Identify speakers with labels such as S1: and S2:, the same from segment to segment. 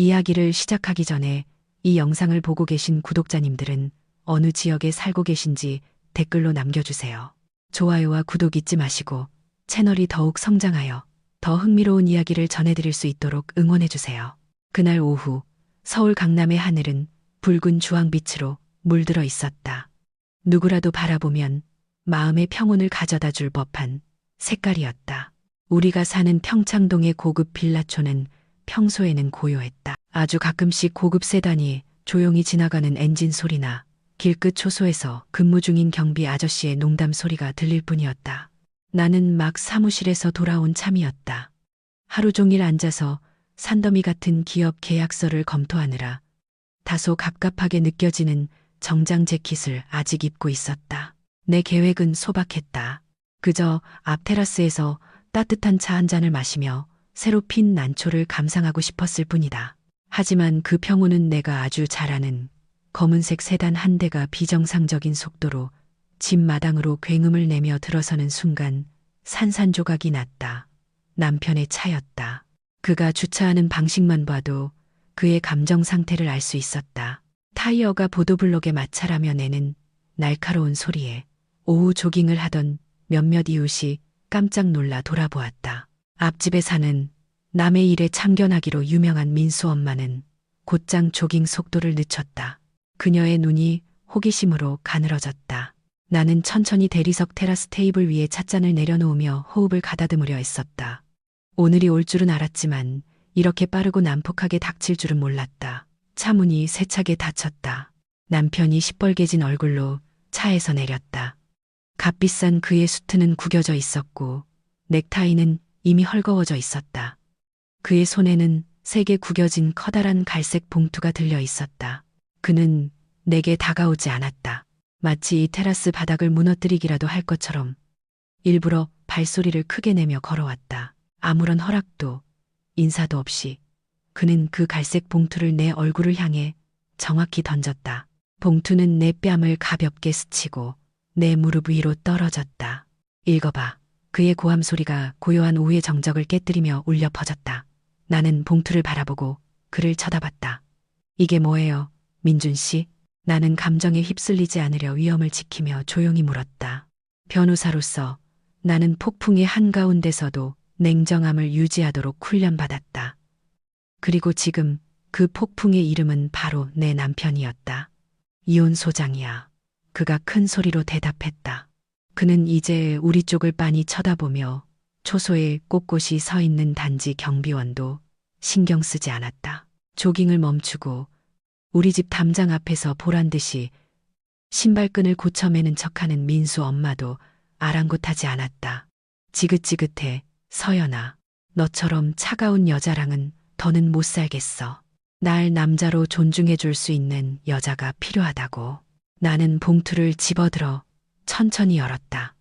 S1: 이야기를 시작하기 전에 이 영상을 보고 계신 구독자님들은 어느 지역에 살고 계신지 댓글로 남겨주세요. 좋아요와 구독 잊지 마시고 채널이 더욱 성장하여 더 흥미로운 이야기를 전해드릴 수 있도록 응원해주세요. 그날 오후 서울 강남의 하늘은 붉은 주황빛으로 물들어 있었다. 누구라도 바라보면 마음의 평온을 가져다 줄 법한 색깔이었다. 우리가 사는 평창동의 고급 빌라촌은 평소에는 고요했다. 아주 가끔씩 고급 세단이 조용히 지나가는 엔진 소리나 길끝 초소에서 근무 중인 경비 아저씨의 농담 소리가 들릴 뿐이었다. 나는 막 사무실에서 돌아온 참이었다. 하루 종일 앉아서 산더미 같은 기업 계약서를 검토하느라 다소 갑갑하게 느껴지는 정장 재킷을 아직 입고 있었다. 내 계획은 소박했다. 그저 앞 테라스에서 따뜻한 차 한 잔을 마시며 새로 핀 난초를 감상하고 싶었을 뿐이다. 하지만 그 평온은 내가 아주 잘 아는 검은색 세단 한 대가 비정상적인 속도로 집 마당으로 굉음을 내며 들어서는 순간 산산조각이 났다. 남편의 차였다. 그가 주차하는 방식만 봐도 그의 감정 상태를 알 수 있었다. 타이어가 보도블록에 마찰하며 내는 날카로운 소리에 오후 조깅을 하던 몇몇 이웃이 깜짝 놀라 돌아보았다. 앞집에 사는 남의 일에 참견하기로 유명한 민수 엄마는 곧장 조깅 속도를 늦췄다. 그녀의 눈이 호기심으로 가늘어졌다. 나는 천천히 대리석 테라스 테이블 위에 찻잔을 내려놓으며 호흡을 가다듬으려 했었다. 오늘이 올 줄은 알았지만 이렇게 빠르고 난폭하게 닥칠 줄은 몰랐다. 차 문이 세차게 닫혔다. 남편이 시뻘개진 얼굴로 차에서 내렸다. 값비싼 그의 수트는 구겨져 있었고 넥타이는 이미 헐거워져 있었다. 그의 손에는 세게 구겨진 커다란 갈색 봉투가 들려 있었다. 그는 내게 다가오지 않았다. 마치 이 테라스 바닥을 무너뜨리기라도 할 것처럼 일부러 발소리를 크게 내며 걸어왔다. 아무런 허락도 인사도 없이 그는 그 갈색 봉투를 내 얼굴을 향해 정확히 던졌다. 봉투는 내 뺨을 가볍게 스치고 내 무릎 위로 떨어졌다. 읽어봐. 그의 고함 소리가 고요한 오후의 정적을 깨뜨리며 울려 퍼졌다. 나는 봉투를 바라보고 그를 쳐다봤다. 이게 뭐예요, 민준 씨? 나는 감정에 휩쓸리지 않으려 위엄을 지키며 조용히 물었다. 변호사로서 나는 폭풍의 한가운데서도 냉정함을 유지하도록 훈련받았다. 그리고 지금 그 폭풍의 이름은 바로 내 남편이었다. 이혼 소장이야. 그가 큰 소리로 대답했다. 그는 이제 우리 쪽을 빤히 쳐다보며 초소에 꼿꼿이 서 있는 단지 경비원도 신경 쓰지 않았다. 조깅을 멈추고 우리 집 담장 앞에서 보란듯이 신발끈을 고쳐매는 척하는 민수 엄마도 아랑곳하지 않았다. 지긋지긋해, 서연아. 너처럼 차가운 여자랑은 더는 못 살겠어. 날 남자로 존중해 줄 수 있는 여자가 필요하다고. 나는 봉투를 집어들어 천천히 열었다.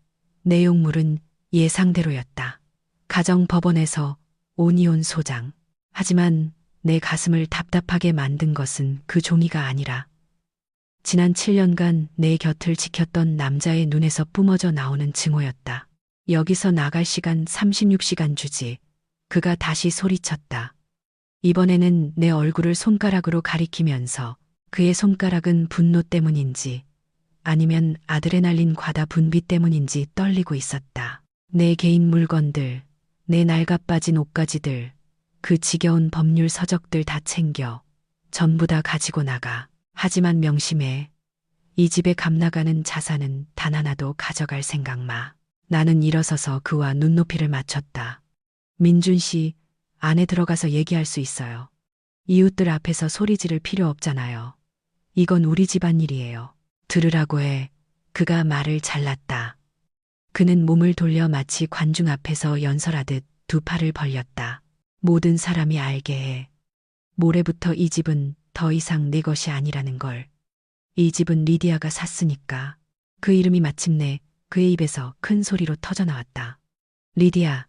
S1: 내용물은 예상대로였다. 가정법원에서 온이혼 소장. 하지만 내 가슴을 답답하게 만든 것은 그 종이가 아니라 지난 7년간 내 곁을 지켰던 남자의 눈에서 뿜어져 나오는 증오였다. 여기서 나갈 시간 36시간 주지. 그가 다시 소리쳤다. 이번에는 내 얼굴을 손가락으로 가리키면서 그의 손가락은 분노 때문인지 아니면 아드레날린 과다 분비 때문인지 떨리고 있었다. 내 개인 물건들, 내 낡아빠진 옷가지들, 그 지겨운 법률 서적들 다 챙겨 전부 다 가지고 나가. 하지만 명심해. 이 집에 값나가는 자산은 단 하나도 가져갈 생각 마. 나는 일어서서 그와 눈높이를 맞췄다. 민준 씨, 안에 들어가서 얘기할 수 있어요. 이웃들 앞에서 소리 지를 필요 없잖아요. 이건 우리 집안 일이에요. 들으라고 해. 그가 말을 잘랐다. 그는 몸을 돌려 마치 관중 앞에서 연설하듯 두 팔을 벌렸다. 모든 사람이 알게 해. 모레부터 이 집은 더 이상 내 것이 아니라는 걸. 이 집은 리디아가 샀으니까. 그 이름이 마침내 그의 입에서 큰 소리로 터져나왔다. 리디아.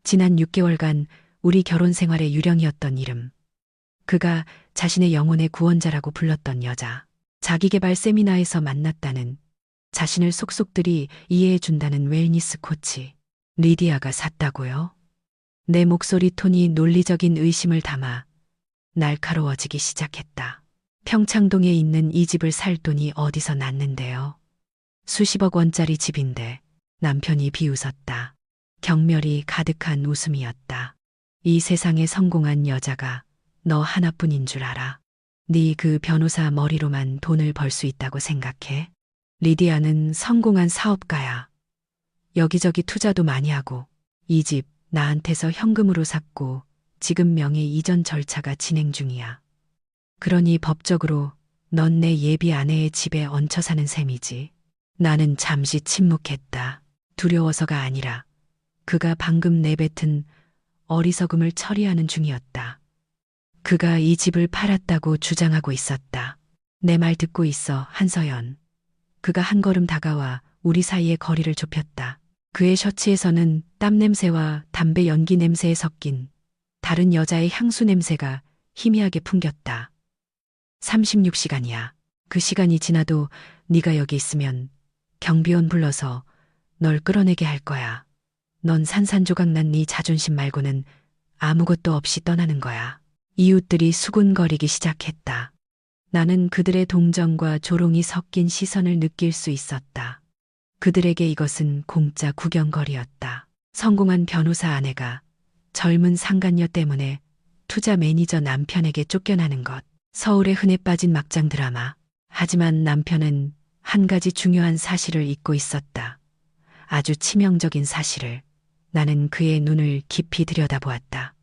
S1: 지난 6개월간 우리 결혼 생활의 유령이었던 이름. 그가 자신의 영혼의 구원자라고 불렀던 여자. 자기계발 세미나에서 만났다는, 자신을 속속들이 이해해준다는 웰니스 코치. 리디아가 샀다고요? 내 목소리 톤이 논리적인 의심을 담아 날카로워지기 시작했다. 평창동에 있는 이 집을 살 돈이 어디서 났는데요. 수십억 원짜리 집인데 남편이 비웃었다. 경멸이 가득한 웃음이었다. 이 세상에 성공한 여자가 너 하나뿐인 줄 알아. 네 그 변호사 머리로만 돈을 벌 수 있다고 생각해? 리디아는 성공한 사업가야. 여기저기 투자도 많이 하고 이 집 나한테서 현금으로 샀고 지금 명의 이전 절차가 진행 중이야. 그러니 법적으로 넌 내 예비 아내의 집에 얹혀 사는 셈이지. 나는 잠시 침묵했다. 두려워서가 아니라 그가 방금 내뱉은 어리석음을 처리하는 중이었다. 그가 이 집을 팔았다고 주장하고 있었다. 내 말 듣고 있어, 한서연. 그가 한 걸음 다가와 우리 사이의 거리를 좁혔다. 그의 셔츠에서는 땀 냄새와 담배 연기 냄새에 섞인 다른 여자의 향수 냄새가 희미하게 풍겼다. 36시간이야. 그 시간이 지나도 네가 여기 있으면 경비원 불러서 널 끌어내게 할 거야. 넌 산산조각난 네 자존심 말고는 아무것도 없이 떠나는 거야. 이웃들이 수군거리기 시작했다. 나는 그들의 동정과 조롱이 섞인 시선을 느낄 수 있었다. 그들에게 이것은 공짜 구경거리였다. 성공한 변호사 아내가 젊은 상간녀 때문에 투자 매니저 남편에게 쫓겨나는 것. 서울의 흔해 빠진 막장 드라마. 하지만 남편은 한 가지 중요한 사실을 잊고 있었다. 아주 치명적인 사실을. 나는 그의 눈을 깊이 들여다보았다.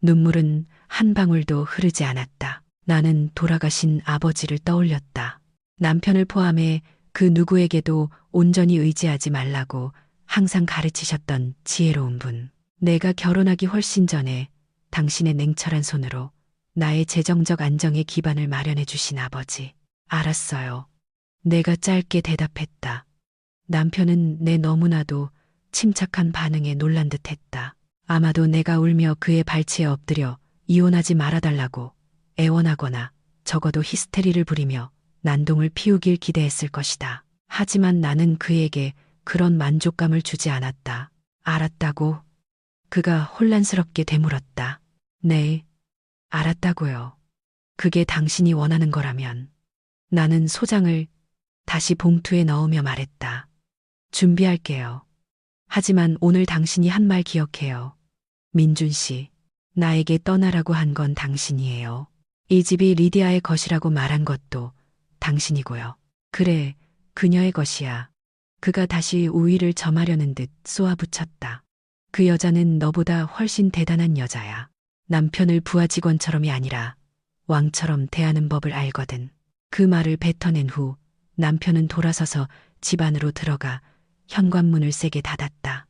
S1: 눈물은 한 방울도 흐르지 않았다. 나는 돌아가신 아버지를 떠올렸다. 남편을 포함해 그 누구에게도 온전히 의지하지 말라고 항상 가르치셨던 지혜로운 분. 내가 결혼하기 훨씬 전에 당신의 냉철한 손으로 나의 재정적 안정의 기반을 마련해 주신 아버지. 알았어요. 내가 짧게 대답했다. 남편은 내 너무나도 침착한 반응에 놀란 듯했다. 아마도 내가 울며 그의 발치에 엎드려 이혼하지 말아달라고 애원하거나 적어도 히스테리를 부리며 난동을 피우길 기대했을 것이다. 하지만 나는 그에게 그런 만족감을 주지 않았다. 알았다고? 그가 혼란스럽게 되물었다. 네, 알았다고요. 그게 당신이 원하는 거라면. 나는 소장을 다시 봉투에 넣으며 말했다. 준비할게요. 하지만 오늘 당신이 한 말 기억해요. 민준 씨, 나에게 떠나라고 한 건 당신이에요. 이 집이 리디아의 것이라고 말한 것도 당신이고요. 그래, 그녀의 것이야. 그가 다시 우위를 점하려는 듯 쏘아붙였다. 그 여자는 너보다 훨씬 대단한 여자야. 남편을 부하 직원처럼이 아니라 왕처럼 대하는 법을 알거든. 그 말을 뱉어낸 후 남편은 돌아서서 집 안으로 들어가 현관문을 세게 닫았다.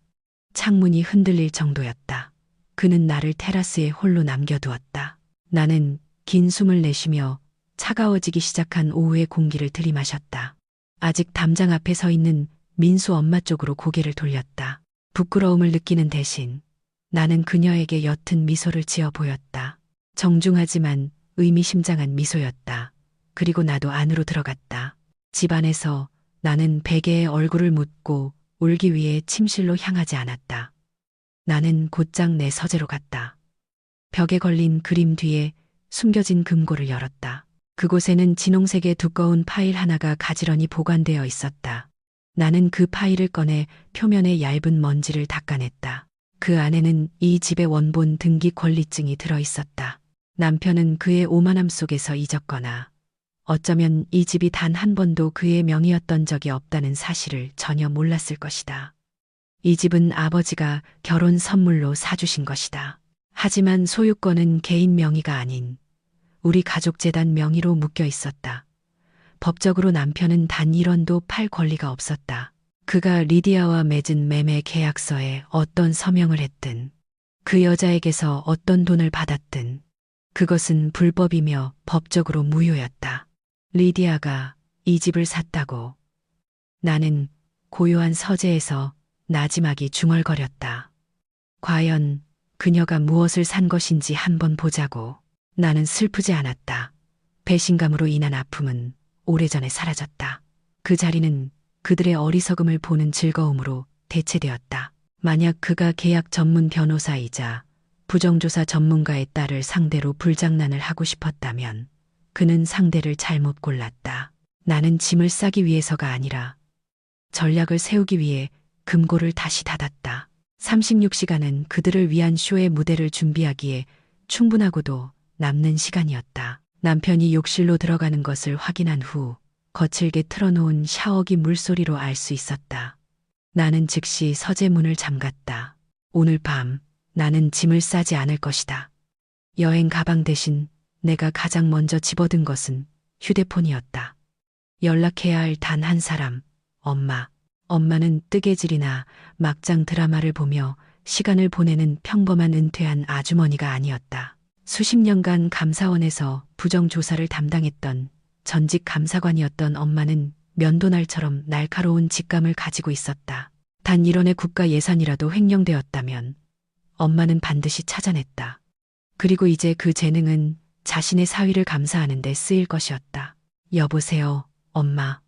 S1: 창문이 흔들릴 정도였다. 그는 나를 테라스에 홀로 남겨두었다. 나는 긴 숨을 내쉬며 차가워지기 시작한 오후의 공기를 들이마셨다. 아직 담장 앞에 서 있는 민수 엄마 쪽으로 고개를 돌렸다. 부끄러움을 느끼는 대신 나는 그녀에게 옅은 미소를 지어 보였다. 정중하지만 의미심장한 미소였다. 그리고 나도 안으로 들어갔다. 집 안에서 나는 베개에 얼굴을 묻고 울기 위해 침실로 향하지 않았다. 나는 곧장 내 서재로 갔다. 벽에 걸린 그림 뒤에 숨겨진 금고를 열었다. 그곳에는 진홍색의 두꺼운 파일 하나가 가지런히 보관되어 있었다. 나는 그 파일을 꺼내 표면의 얇은 먼지를 닦아냈다. 그 안에는 이 집의 원본 등기 권리증이 들어 있었다. 남편은 그의 오만함 속에서 잊었거나 어쩌면 이 집이 단 한 번도 그의 명의였던 적이 없다는 사실을 전혀 몰랐을 것이다. 이 집은 아버지가 결혼 선물로 사주신 것이다. 하지만 소유권은 개인 명의가 아닌 우리 가족 재단 명의로 묶여 있었다. 법적으로 남편은 단 1원도 팔 권리가 없었다. 그가 리디아와 맺은 매매 계약서에 어떤 서명을 했든 그 여자에게서 어떤 돈을 받았든 그것은 불법이며 법적으로 무효였다. 리디아가 이 집을 샀다고. 나는 고요한 서재에서 나지막이 중얼거렸다. 과연 그녀가 무엇을 산 것인지 한번 보자고. 나는 슬프지 않았다. 배신감으로 인한 아픔은 오래전에 사라졌다. 그 자리는 그들의 어리석음을 보는 즐거움으로 대체되었다. 만약 그가 계약 전문 변호사이자 부정조사 전문가의 딸을 상대로 불장난을 하고 싶었다면 그는 상대를 잘못 골랐다. 나는 짐을 싸기 위해서가 아니라 전략을 세우기 위해 금고를 다시 닫았다. 36시간은 그들을 위한 쇼의 무대를 준비하기에 충분하고도 남는 시간이었다. 남편이 욕실로 들어가는 것을 확인한 후 거칠게 틀어놓은 샤워기 물소리로 알 수 있었다. 나는 즉시 서재문을 잠갔다. 오늘 밤 나는 짐을 싸지 않을 것이다. 여행 가방 대신 내가 가장 먼저 집어든 것은 휴대폰이었다. 연락해야 할 단 한 사람, 엄마. 엄마는 뜨개질이나 막장 드라마를 보며 시간을 보내는 평범한 은퇴한 아주머니가 아니었다. 수십 년간 감사원에서 부정조사를 담당했던 전직 감사관이었던 엄마는 면도날처럼 날카로운 직감을 가지고 있었다. 단 1원의 국가 예산이라도 횡령되었다면 엄마는 반드시 찾아냈다. 그리고 이제 그 재능은 자신의 사위를 감사하는 데 쓰일 것이었다. 여보세요, 엄마.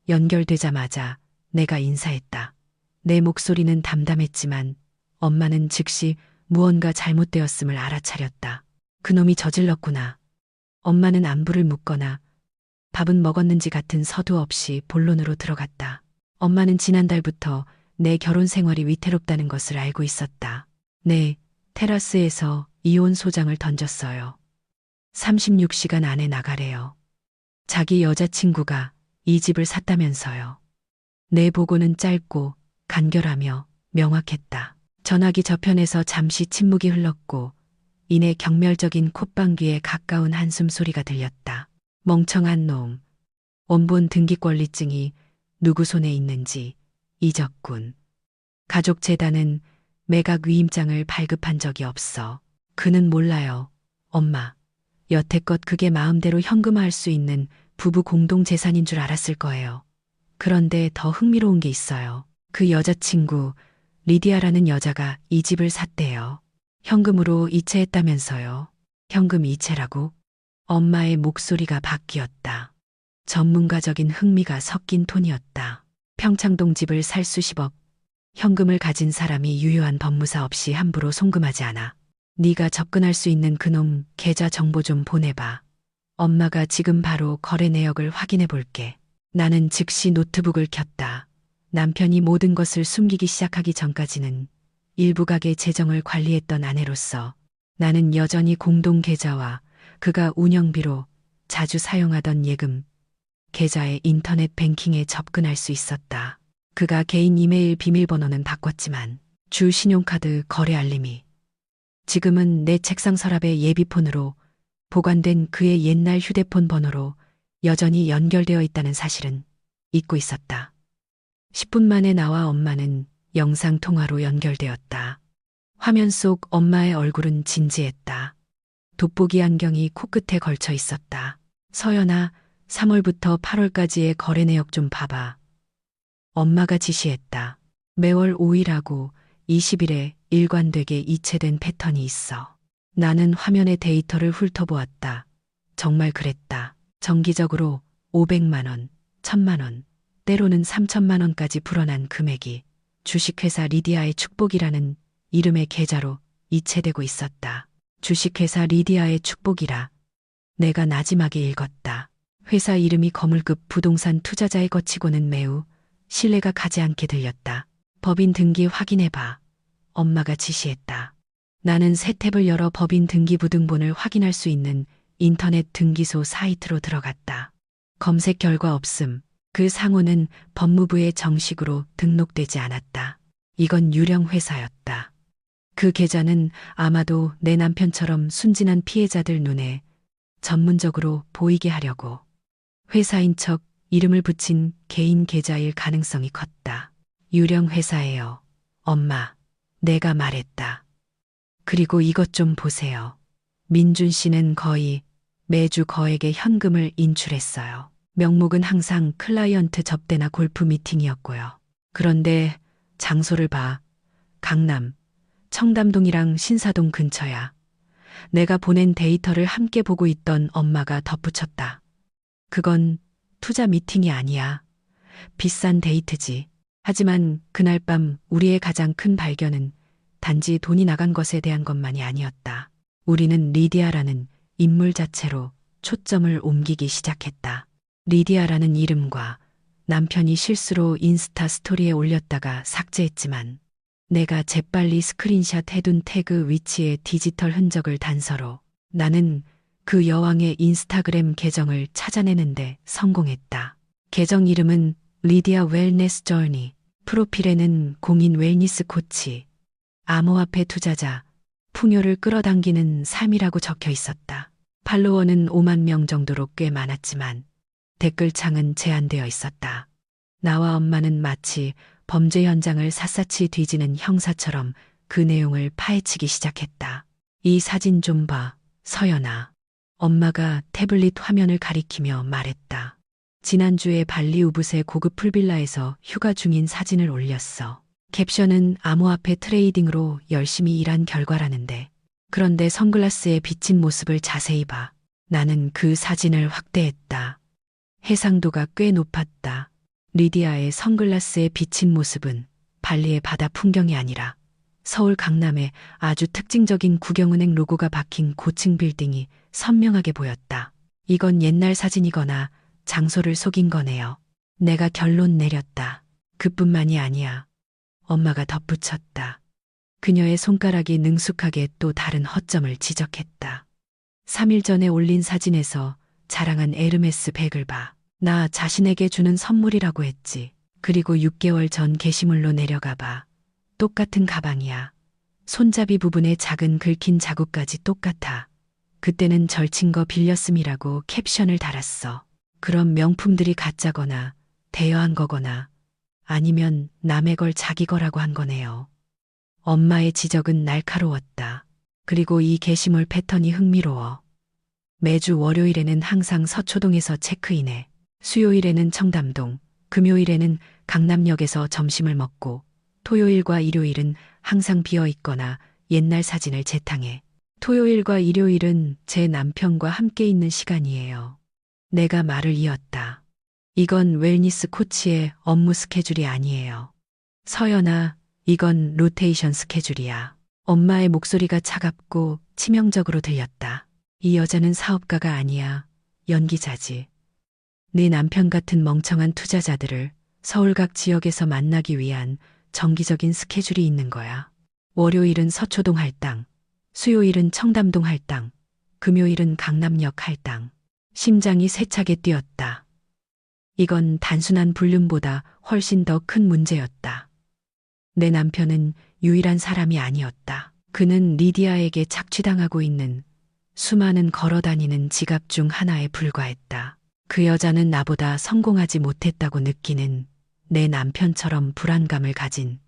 S1: 연결되자마자 내가 인사했다. 내 목소리는 담담했지만 엄마는 즉시 무언가 잘못되었음을 알아차렸다. 그놈이 저질렀구나. 엄마는 안부를 묻거나 밥은 먹었는지 같은 서두 없이 본론으로 들어갔다. 엄마는 지난달부터 내 결혼 생활이 위태롭다는 것을 알고 있었다. 네, 테라스에서 이혼 소장을 던졌어요. 36시간 안에 나가래요. 자기 여자친구가 이 집을 샀다면서요. 내 보고는 짧고 간결하며 명확했다. 전화기 저편에서 잠시 침묵이 흘렀고 이내 경멸적인 콧방귀에 가까운 한숨 소리가 들렸다. 멍청한 놈. 원본 등기권리증이 누구 손에 있는지 잊었군. 가족재단은 매각 위임장을 발급한 적이 없어. 그는 몰라요. 엄마. 여태껏 그게 마음대로 현금화할 수 있는 부부 공동재산인 줄 알았을 거예요. 그런데 더 흥미로운 게 있어요. 그 여자친구 리디아라는 여자가 이 집을 샀대요. 현금으로 이체했다면서요. 현금 이체라고? 엄마의 목소리가 바뀌었다. 전문가적인 흥미가 섞인 톤이었다. 평창동 집을 살 수십억. 현금을 가진 사람이 유효한 법무사 없이 함부로 송금하지 않아. 네가 접근할 수 있는 그놈 계좌 정보 좀 보내봐. 엄마가 지금 바로 거래 내역을 확인해 볼게. 나는 즉시 노트북을 켰다. 남편이 모든 것을 숨기기 시작하기 전까지는 일부 가게 재정을 관리했던 아내로서 나는 여전히 공동 계좌와 그가 운영비로 자주 사용하던 예금 계좌의 인터넷 뱅킹에 접근할 수 있었다. 그가 개인 이메일 비밀번호는 바꿨지만 주 신용카드 거래 알림이 지금은 내 책상 서랍의 예비폰으로 보관된 그의 옛날 휴대폰 번호로 여전히 연결되어 있다는 사실은 잊고 있었다. 10분 만에 나와 엄마는 영상통화로 연결되었다. 화면 속 엄마의 얼굴은 진지했다. 돋보기 안경이 코끝에 걸쳐 있었다. 서연아, 3월부터 8월까지의 거래 내역 좀 봐봐. 엄마가 지시했다. 매월 5일하고 20일에 일관되게 이체된 패턴이 있어. 나는 화면의 데이터를 훑어보았다. 정말 그랬다. 정기적으로 500만 원, 1000만 원, 때로는 3000만 원까지 불어난 금액이 주식회사 리디아의 축복이라는 이름의 계좌로 이체되고 있었다. 주식회사 리디아의 축복이라. 내가 나지막에 읽었다. 회사 이름이 거물급 부동산 투자자의 것치고는 매우 신뢰가 가지 않게 들렸다. 법인 등기 확인해봐. 엄마가 지시했다. 나는 새 탭을 열어 법인 등기부등본을 확인할 수 있는 인터넷 등기소 사이트로 들어갔다. 검색 결과 없음. 그 상호는 법무부에 정식으로 등록되지 않았다. 이건 유령 회사였다. 그 계좌는 아마도 내 남편처럼 순진한 피해자들 눈에 전문적으로 보이게 하려고 회사인 척 이름을 붙인 개인 계좌일 가능성이 컸다. 유령 회사예요. 엄마, 내가 말했다. 그리고 이것 좀 보세요. 민준 씨는 거의 매주 거액의 현금을 인출했어요. 명목은 항상 클라이언트 접대나 골프 미팅이었고요. 그런데 장소를 봐. 강남, 청담동이랑 신사동 근처야. 내가 보낸 데이터를 함께 보고 있던 엄마가 덧붙였다. 그건 투자 미팅이 아니야. 비싼 데이트지. 하지만 그날 밤 우리의 가장 큰 발견은 단지 돈이 나간 것에 대한 것만이 아니었다. 우리는 리디아라는 인물 자체로 초점을 옮기기 시작했다. 리디아라는 이름과 남편이 실수로 인스타 스토리에 올렸다가 삭제했지만 내가 재빨리 스크린샷 해둔 태그 위치의 디지털 흔적을 단서로 나는 그 여왕의 인스타그램 계정을 찾아내는데 성공했다. 계정 이름은 리디아 웰네스 저니, 프로필에는 공인 웰니스 코치, 암호화폐 투자자, 풍요를 끌어당기는 삶이라고 적혀 있었다. 팔로워는 5만 명 정도로 꽤 많았지만 댓글창은 제한되어 있었다. 나와 엄마는 마치 범죄 현장을 샅샅이 뒤지는 형사처럼 그 내용을 파헤치기 시작했다. 이 사진 좀 봐, 서연아. 엄마가 태블릿 화면을 가리키며 말했다. 지난주에 발리 우붓의 고급 풀빌라에서 휴가 중인 사진을 올렸어. 캡션은 암호화폐 트레이딩으로 열심히 일한 결과라는데. 그런데 선글라스에 비친 모습을 자세히 봐. 나는 그 사진을 확대했다. 해상도가 꽤 높았다. 리디아의 선글라스에 비친 모습은 발리의 바다 풍경이 아니라 서울 강남의 아주 특징적인 국영은행 로고가 박힌 고층 빌딩이 선명하게 보였다. 이건 옛날 사진이거나 장소를 속인 거네요. 내가 결론 내렸다. 그뿐만이 아니야. 엄마가 덧붙였다. 그녀의 손가락이 능숙하게 또 다른 허점을 지적했다. 3일 전에 올린 사진에서 자랑한 에르메스 백을 봐. 나 자신에게 주는 선물이라고 했지. 그리고 6개월 전 게시물로 내려가 봐. 똑같은 가방이야. 손잡이 부분에 작은 긁힌 자국까지 똑같아. 그때는 절친 거 빌렸음이라고 캡션을 달았어. 그럼 명품들이 가짜거나 대여한 거거나 아니면 남의 걸 자기 거라고 한 거네요. 엄마의 지적은 날카로웠다. 그리고 이 게시물 패턴이 흥미로워. 매주 월요일에는 항상 서초동에서 체크인해. 수요일에는 청담동, 금요일에는 강남역에서 점심을 먹고 토요일과 일요일은 항상 비어 있거나 옛날 사진을 재탕해. 토요일과 일요일은 제 남편과 함께 있는 시간이에요. 내가 말을 이었다. 이건 웰니스 코치의 업무 스케줄이 아니에요. 서연아, 이건 로테이션 스케줄이야. 엄마의 목소리가 차갑고 치명적으로 들렸다. 이 여자는 사업가가 아니야. 연기자지. 네 남편 같은 멍청한 투자자들을 서울 각 지역에서 만나기 위한 정기적인 스케줄이 있는 거야. 월요일은 서초동 할당, 수요일은 청담동 할당, 금요일은 강남역 할당. 심장이 세차게 뛰었다. 이건 단순한 불륜보다 훨씬 더 큰 문제였다. 내 남편은 유일한 사람이 아니었다. 그는 리디아에게 착취당하고 있는 수많은 걸어다니는 지갑 중 하나에 불과했다. 그 여자는 나보다 성공하지 못했다고 느끼는 내 남편처럼 불안감을 가진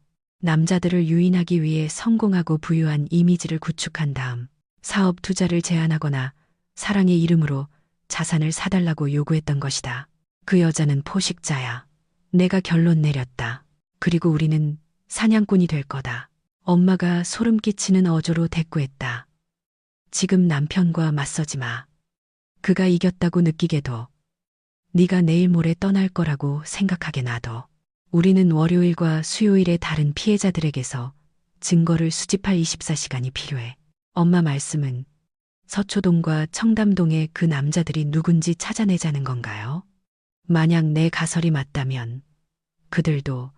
S1: 남자들을 유인하기 위해 성공하고 부유한 이미지를 구축한 다음 사업 투자를 제안하거나 사랑의 이름으로 자산을 사달라고 요구했던 것이다. 그 여자는 포식자야. 내가 결론 내렸다. 그리고 우리는 사냥꾼이 될 거다. 엄마가 소름 끼치는 어조로 대꾸했다. 지금 남편과 맞서지 마. 그가 이겼다고 느끼게도 네가 내일 모레 떠날 거라고 생각하게 놔둬. 우리는 월요일과 수요일에 다른 피해자들에게서 증거를 수집할 24시간이 필요해. 엄마 말씀은 서초동과 청담동의 그 남자들이 누군지 찾아내자는 건가요? 만약 내 가설이 맞다면 그들도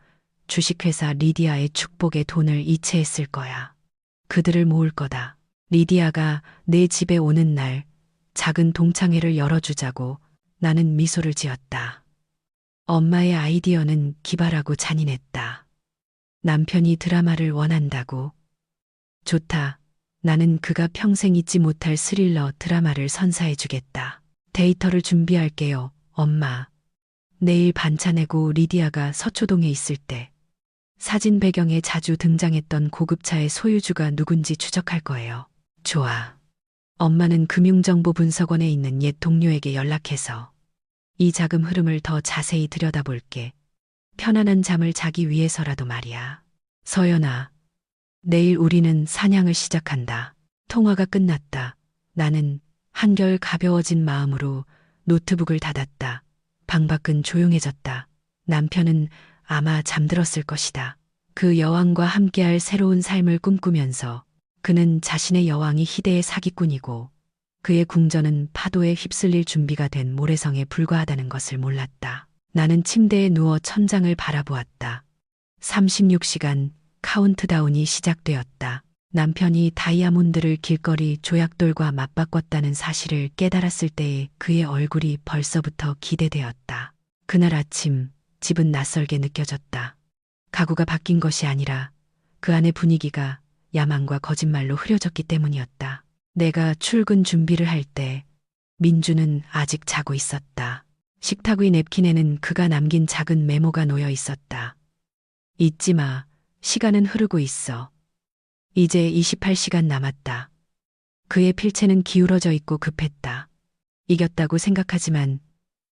S1: 주식회사 리디아의 축복에 돈을 이체했을 거야. 그들을 모을 거다. 리디아가 내 집에 오는 날 작은 동창회를 열어주자고 나는 미소를 지었다. 엄마의 아이디어는 기발하고 잔인했다. 남편이 드라마를 원한다고. 좋다. 나는 그가 평생 잊지 못할 스릴러 드라마를 선사해주겠다. 데이터를 준비할게요, 엄마. 내일 반차 내고 리디아가 서초동에 있을 때 사진 배경에 자주 등장했던 고급차의 소유주가 누군지 추적할 거예요. 좋아. 엄마는 금융정보분석원에 있는 옛 동료에게 연락해서 이 자금 흐름을 더 자세히 들여다볼게. 편안한 잠을 자기 위해서라도 말이야. 서연아, 내일 우리는 사냥을 시작한다. 통화가 끝났다. 나는 한결 가벼워진 마음으로 노트북을 닫았다. 방 밖은 조용해졌다. 남편은 아마 잠들었을 것이다. 그 여왕과 함께할 새로운 삶을 꿈꾸면서 그는 자신의 여왕이 희대의 사기꾼이고 그의 궁전은 파도에 휩쓸릴 준비가 된 모래성에 불과하다는 것을 몰랐다. 나는 침대에 누워 천장을 바라보았다. 36시간 카운트다운이 시작되었다. 남편이 다이아몬드를 길거리 조약돌과 맞바꿨다는 사실을 깨달았을 때의 그의 얼굴이 벌써부터 기대되었다. 그날 아침 집은 낯설게 느껴졌다. 가구가 바뀐 것이 아니라 그 안의 분위기가 야망과 거짓말로 흐려졌기 때문이었다. 내가 출근 준비를 할 때 민주는 아직 자고 있었다. 식탁 위 냅킨에는 그가 남긴 작은 메모가 놓여 있었다. 잊지 마. 시간은 흐르고 있어. 이제 28시간 남았다. 그의 필체는 기울어져 있고 급했다. 이겼다고 생각하지만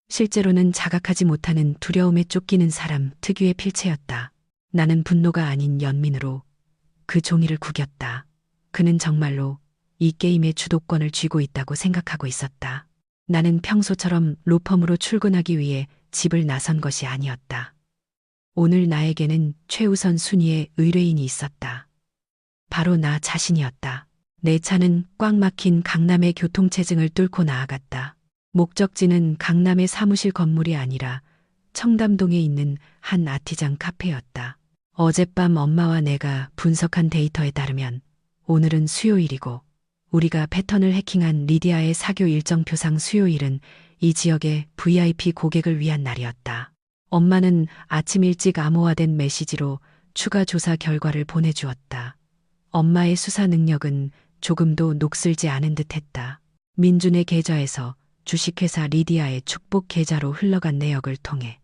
S1: 실제로는 자각하지 못하는 두려움에 쫓기는 사람 특유의 필체였다. 나는 분노가 아닌 연민으로 그 종이를 구겼다. 그는 정말로 이 게임의 주도권을 쥐고 있다고 생각하고 있었다. 나는 평소처럼 로펌으로 출근하기 위해 집을 나선 것이 아니었다. 오늘 나에게는 최우선 순위의 의뢰인이 있었다. 바로 나 자신이었다. 내 차는 꽉 막힌 강남의 교통체증을 뚫고 나아갔다. 목적지는 강남의 사무실 건물이 아니라 청담동에 있는 한 아티장 카페였다. 어젯밤 엄마와 내가 분석한 데이터에 따르면 오늘은 수요일이고 우리가 패턴을 해킹한 리디아의 사교 일정표상 수요일은 이 지역의 VIP 고객을 위한 날이었다. 엄마는 아침 일찍 암호화된 메시지로 추가 조사 결과를 보내주었다. 엄마의 수사 능력은 조금도 녹슬지 않은 듯했다. 민준의 계좌에서 주식회사 리디아의 축복 계좌로 흘러간 내역을 통해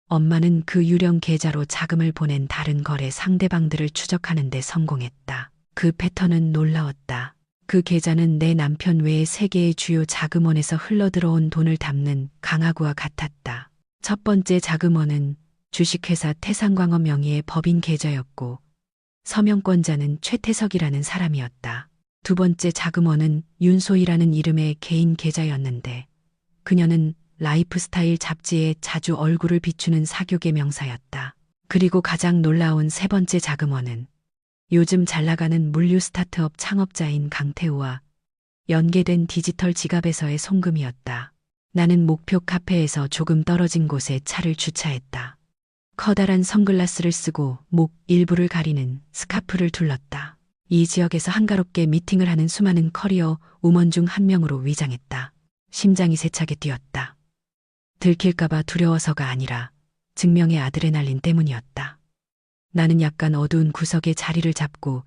S1: 엄마는 그 유령 계좌로 자금을 보낸 다른 거래 상대방들을 추적하는 데 성공했다. 그 패턴은 놀라웠다. 그 계좌는 내 남편 외에 3개의 주요 자금원에서 흘러들어온 돈을 담는 강화구와 같았다. 첫 번째 자금원은 주식회사 태산광업 명의의 법인 계좌였고 서명권자는 최태석이라는 사람이었다. 두 번째 자금원은 윤소희라는 이름의 개인 계좌였는데 그녀는 라이프스타일 잡지에 자주 얼굴을 비추는 사교계 명사였다. 그리고 가장 놀라운 세 번째 자금원은 요즘 잘나가는 물류 스타트업 창업자인 강태우와 연계된 디지털 지갑에서의 송금이었다. 나는 목표 카페에서 조금 떨어진 곳에 차를 주차했다. 커다란 선글라스를 쓰고 목 일부를 가리는 스카프를 둘렀다. 이 지역에서 한가롭게 미팅을 하는 수많은 커리어 우먼 중 한 명으로 위장했다. 심장이 세차게 뛰었다. 들킬까봐 두려워서가 아니라 증명의 아드레날린 때문이었다. 나는 약간 어두운 구석에 자리를 잡고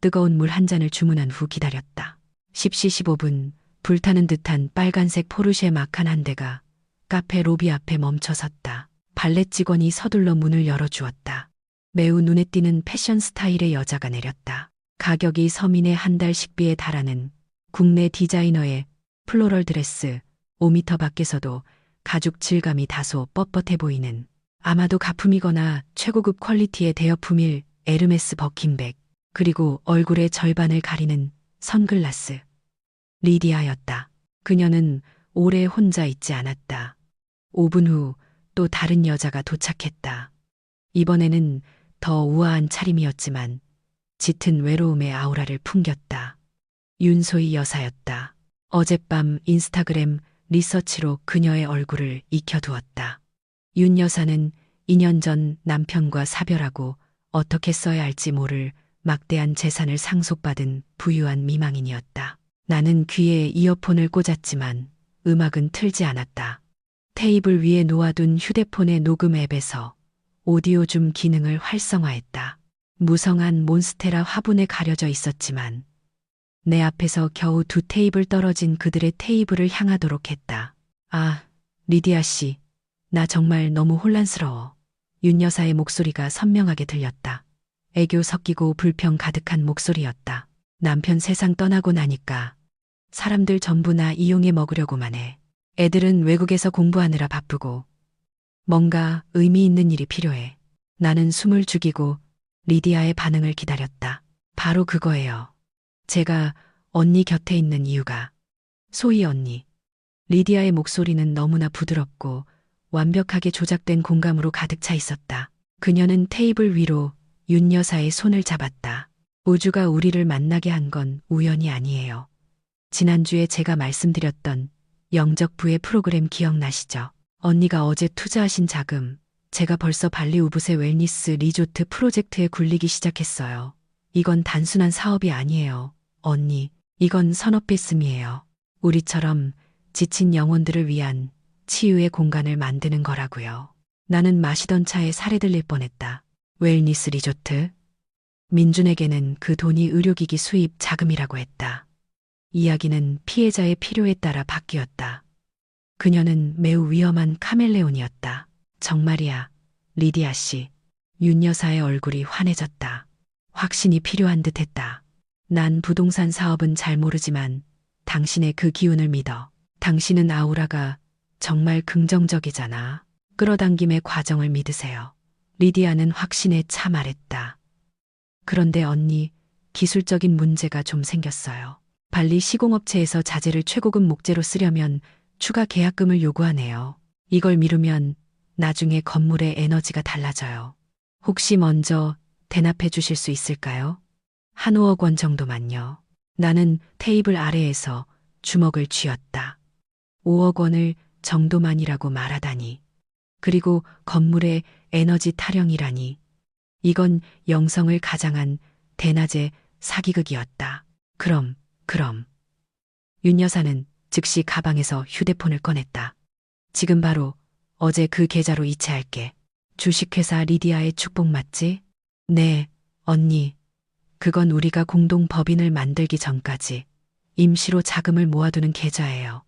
S1: 뜨거운 물 한 잔을 주문한 후 기다렸다. 10시 15분 불타는 듯한 빨간색 포르쉐 마칸 한 대가 카페 로비 앞에 멈춰 섰다. 발렛 직원이 서둘러 문을 열어주었다. 매우 눈에 띄는 패션 스타일의 여자가 내렸다. 가격이 서민의 한 달 식비에 달하는 국내 디자이너의 플로럴 드레스, 5m 밖에서도 가죽 질감이 다소 뻣뻣해 보이는 아마도 가품이거나 최고급 퀄리티의 대여품일 에르메스 버킨백, 그리고 얼굴의 절반을 가리는 선글라스. 리디아였다. 그녀는 오래 혼자 있지 않았다. 5분 후 또 다른 여자가 도착했다. 이번에는 더 우아한 차림이었지만 짙은 외로움의 아우라를 풍겼다. 윤소희 여사였다. 어젯밤 인스타그램 리서치로 그녀의 얼굴을 익혀두었다. 윤 여사는 2년 전 남편과 사별하고 어떻게 써야 할지 모를 막대한 재산을 상속받은 부유한 미망인이었다. 나는 귀에 이어폰을 꽂았지만 음악은 틀지 않았다. 테이블 위에 놓아둔 휴대폰의 녹음 앱에서 오디오 줌 기능을 활성화했다. 무성한 몬스테라 화분에 가려져 있었지만 내 앞에서 겨우 2테이블 떨어진 그들의 테이블을 향하도록 했다. 아, 리디아 씨, 나 정말 너무 혼란스러워. 윤 여사의 목소리가 선명하게 들렸다. 애교 섞이고 불평 가득한 목소리였다. 남편 세상 떠나고 나니까 사람들 전부 나 이용해 먹으려고만 해. 애들은 외국에서 공부하느라 바쁘고 뭔가 의미 있는 일이 필요해. 나는 숨을 죽이고 리디아의 반응을 기다렸다. 바로 그거예요. 제가 언니 곁에 있는 이유가. 소희 언니. 리디아의 목소리는 너무나 부드럽고 완벽하게 조작된 공감으로 가득 차 있었다. 그녀는 테이블 위로 윤 여사의 손을 잡았다. 우주가 우리를 만나게 한 건 우연이 아니에요. 지난주에 제가 말씀드렸던 영적부의 프로그램 기억나시죠? 언니가 어제 투자하신 자금, 제가 벌써 발리 우붓의 웰니스 리조트 프로젝트에 굴리기 시작했어요. 이건 단순한 사업이 아니에요. 언니, 이건 산업 비스임이에요. 우리처럼 지친 영혼들을 위한 치유의 공간을 만드는 거라고요. 나는 마시던 차에 살에 들릴 뻔했다. 웰니스 리조트? 민준에게는 그 돈이 의료기기 수입 자금이라고 했다. 이야기는 피해자의 필요에 따라 바뀌었다. 그녀는 매우 위험한 카멜레온이었다. 정말이야, 리디아 씨. 윤 여사의 얼굴이 환해졌다. 확신이 필요한 듯 했다. 난 부동산 사업은 잘 모르지만 당신의 그 기운을 믿어. 당신은 아우라가 정말 긍정적이잖아. 끌어당김의 과정을 믿으세요. 리디아는 확신에 차 말했다. 그런데 언니, 기술적인 문제가 좀 생겼어요. 발리 시공업체에서 자재를 최고급 목재로 쓰려면 추가 계약금을 요구하네요. 이걸 미루면 나중에 건물의 에너지가 달라져요. 혹시 먼저 대납해 주실 수 있을까요? 한 5억 원 정도만요. 나는 테이블 아래에서 주먹을 쥐었다. 5억 원을 정도만이라고 말하다니. 그리고 건물의 에너지 타령이라니. 이건 영성을 가장한 대낮의 사기극이었다. 그럼. 윤 여사는 즉시 가방에서 휴대폰을 꺼냈다. 지금 바로 어제 그 계좌로 이체할게. 주식회사 리디아의 축복 맞지? 네, 언니. 그건 우리가 공동 법인을 만들기 전까지 임시로 자금을 모아두는 계좌예요.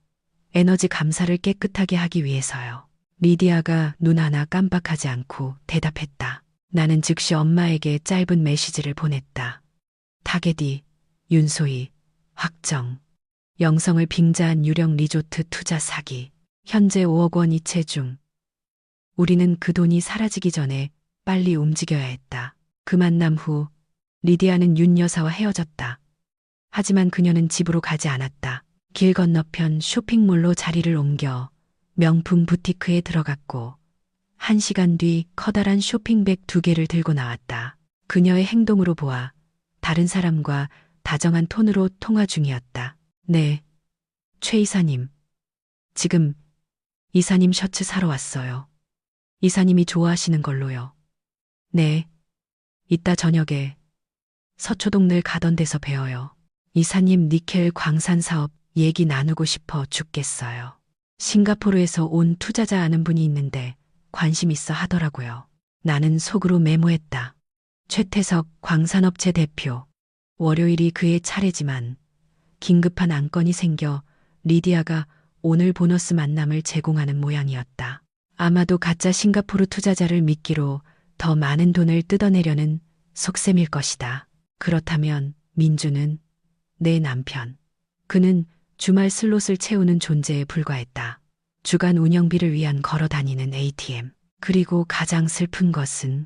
S1: 에너지 감사를 깨끗하게 하기 위해서요. 리디아가 눈 하나 깜빡하지 않고 대답했다. 나는 즉시 엄마에게 짧은 메시지를 보냈다. 타겟이 윤소희, 확정. 영성을 빙자한 유령 리조트 투자 사기. 현재 5억 원 이체 중. 우리는 그 돈이 사라지기 전에 빨리 움직여야 했다. 그 만남 후 리디아는 윤 여사와 헤어졌다. 하지만 그녀는 집으로 가지 않았다. 길 건너편 쇼핑몰로 자리를 옮겨 명품 부티크에 들어갔고 1시간 뒤 커다란 쇼핑백 2개를 들고 나왔다. 그녀의 행동으로 보아 다른 사람과 다정한 톤으로 통화 중이었다. 네, 최 이사님. 지금 이사님 셔츠 사러 왔어요. 이사님이 좋아하시는 걸로요. 네, 이따 저녁에 서초동 늘 가던 데서 뵈어요. 이사님 니켈 광산 사업 얘기 나누고 싶어 죽겠어요. 싱가포르에서 온 투자자 아는 분이 있는데 관심 있어 하더라고요. 나는 속으로 메모했다. 최태석 광산업체 대표. 월요일이 그의 차례지만 긴급한 안건이 생겨 리디아가 오늘 보너스 만남을 제공하는 모양이었다. 아마도 가짜 싱가포르 투자자를 미끼로 더 많은 돈을 뜯어내려는 속셈일 것이다. 그렇다면 민주는 내 남편. 그는 주말 슬롯을 채우는 존재에 불과했다. 주간 운영비를 위한 걸어다니는 ATM. 그리고 가장 슬픈 것은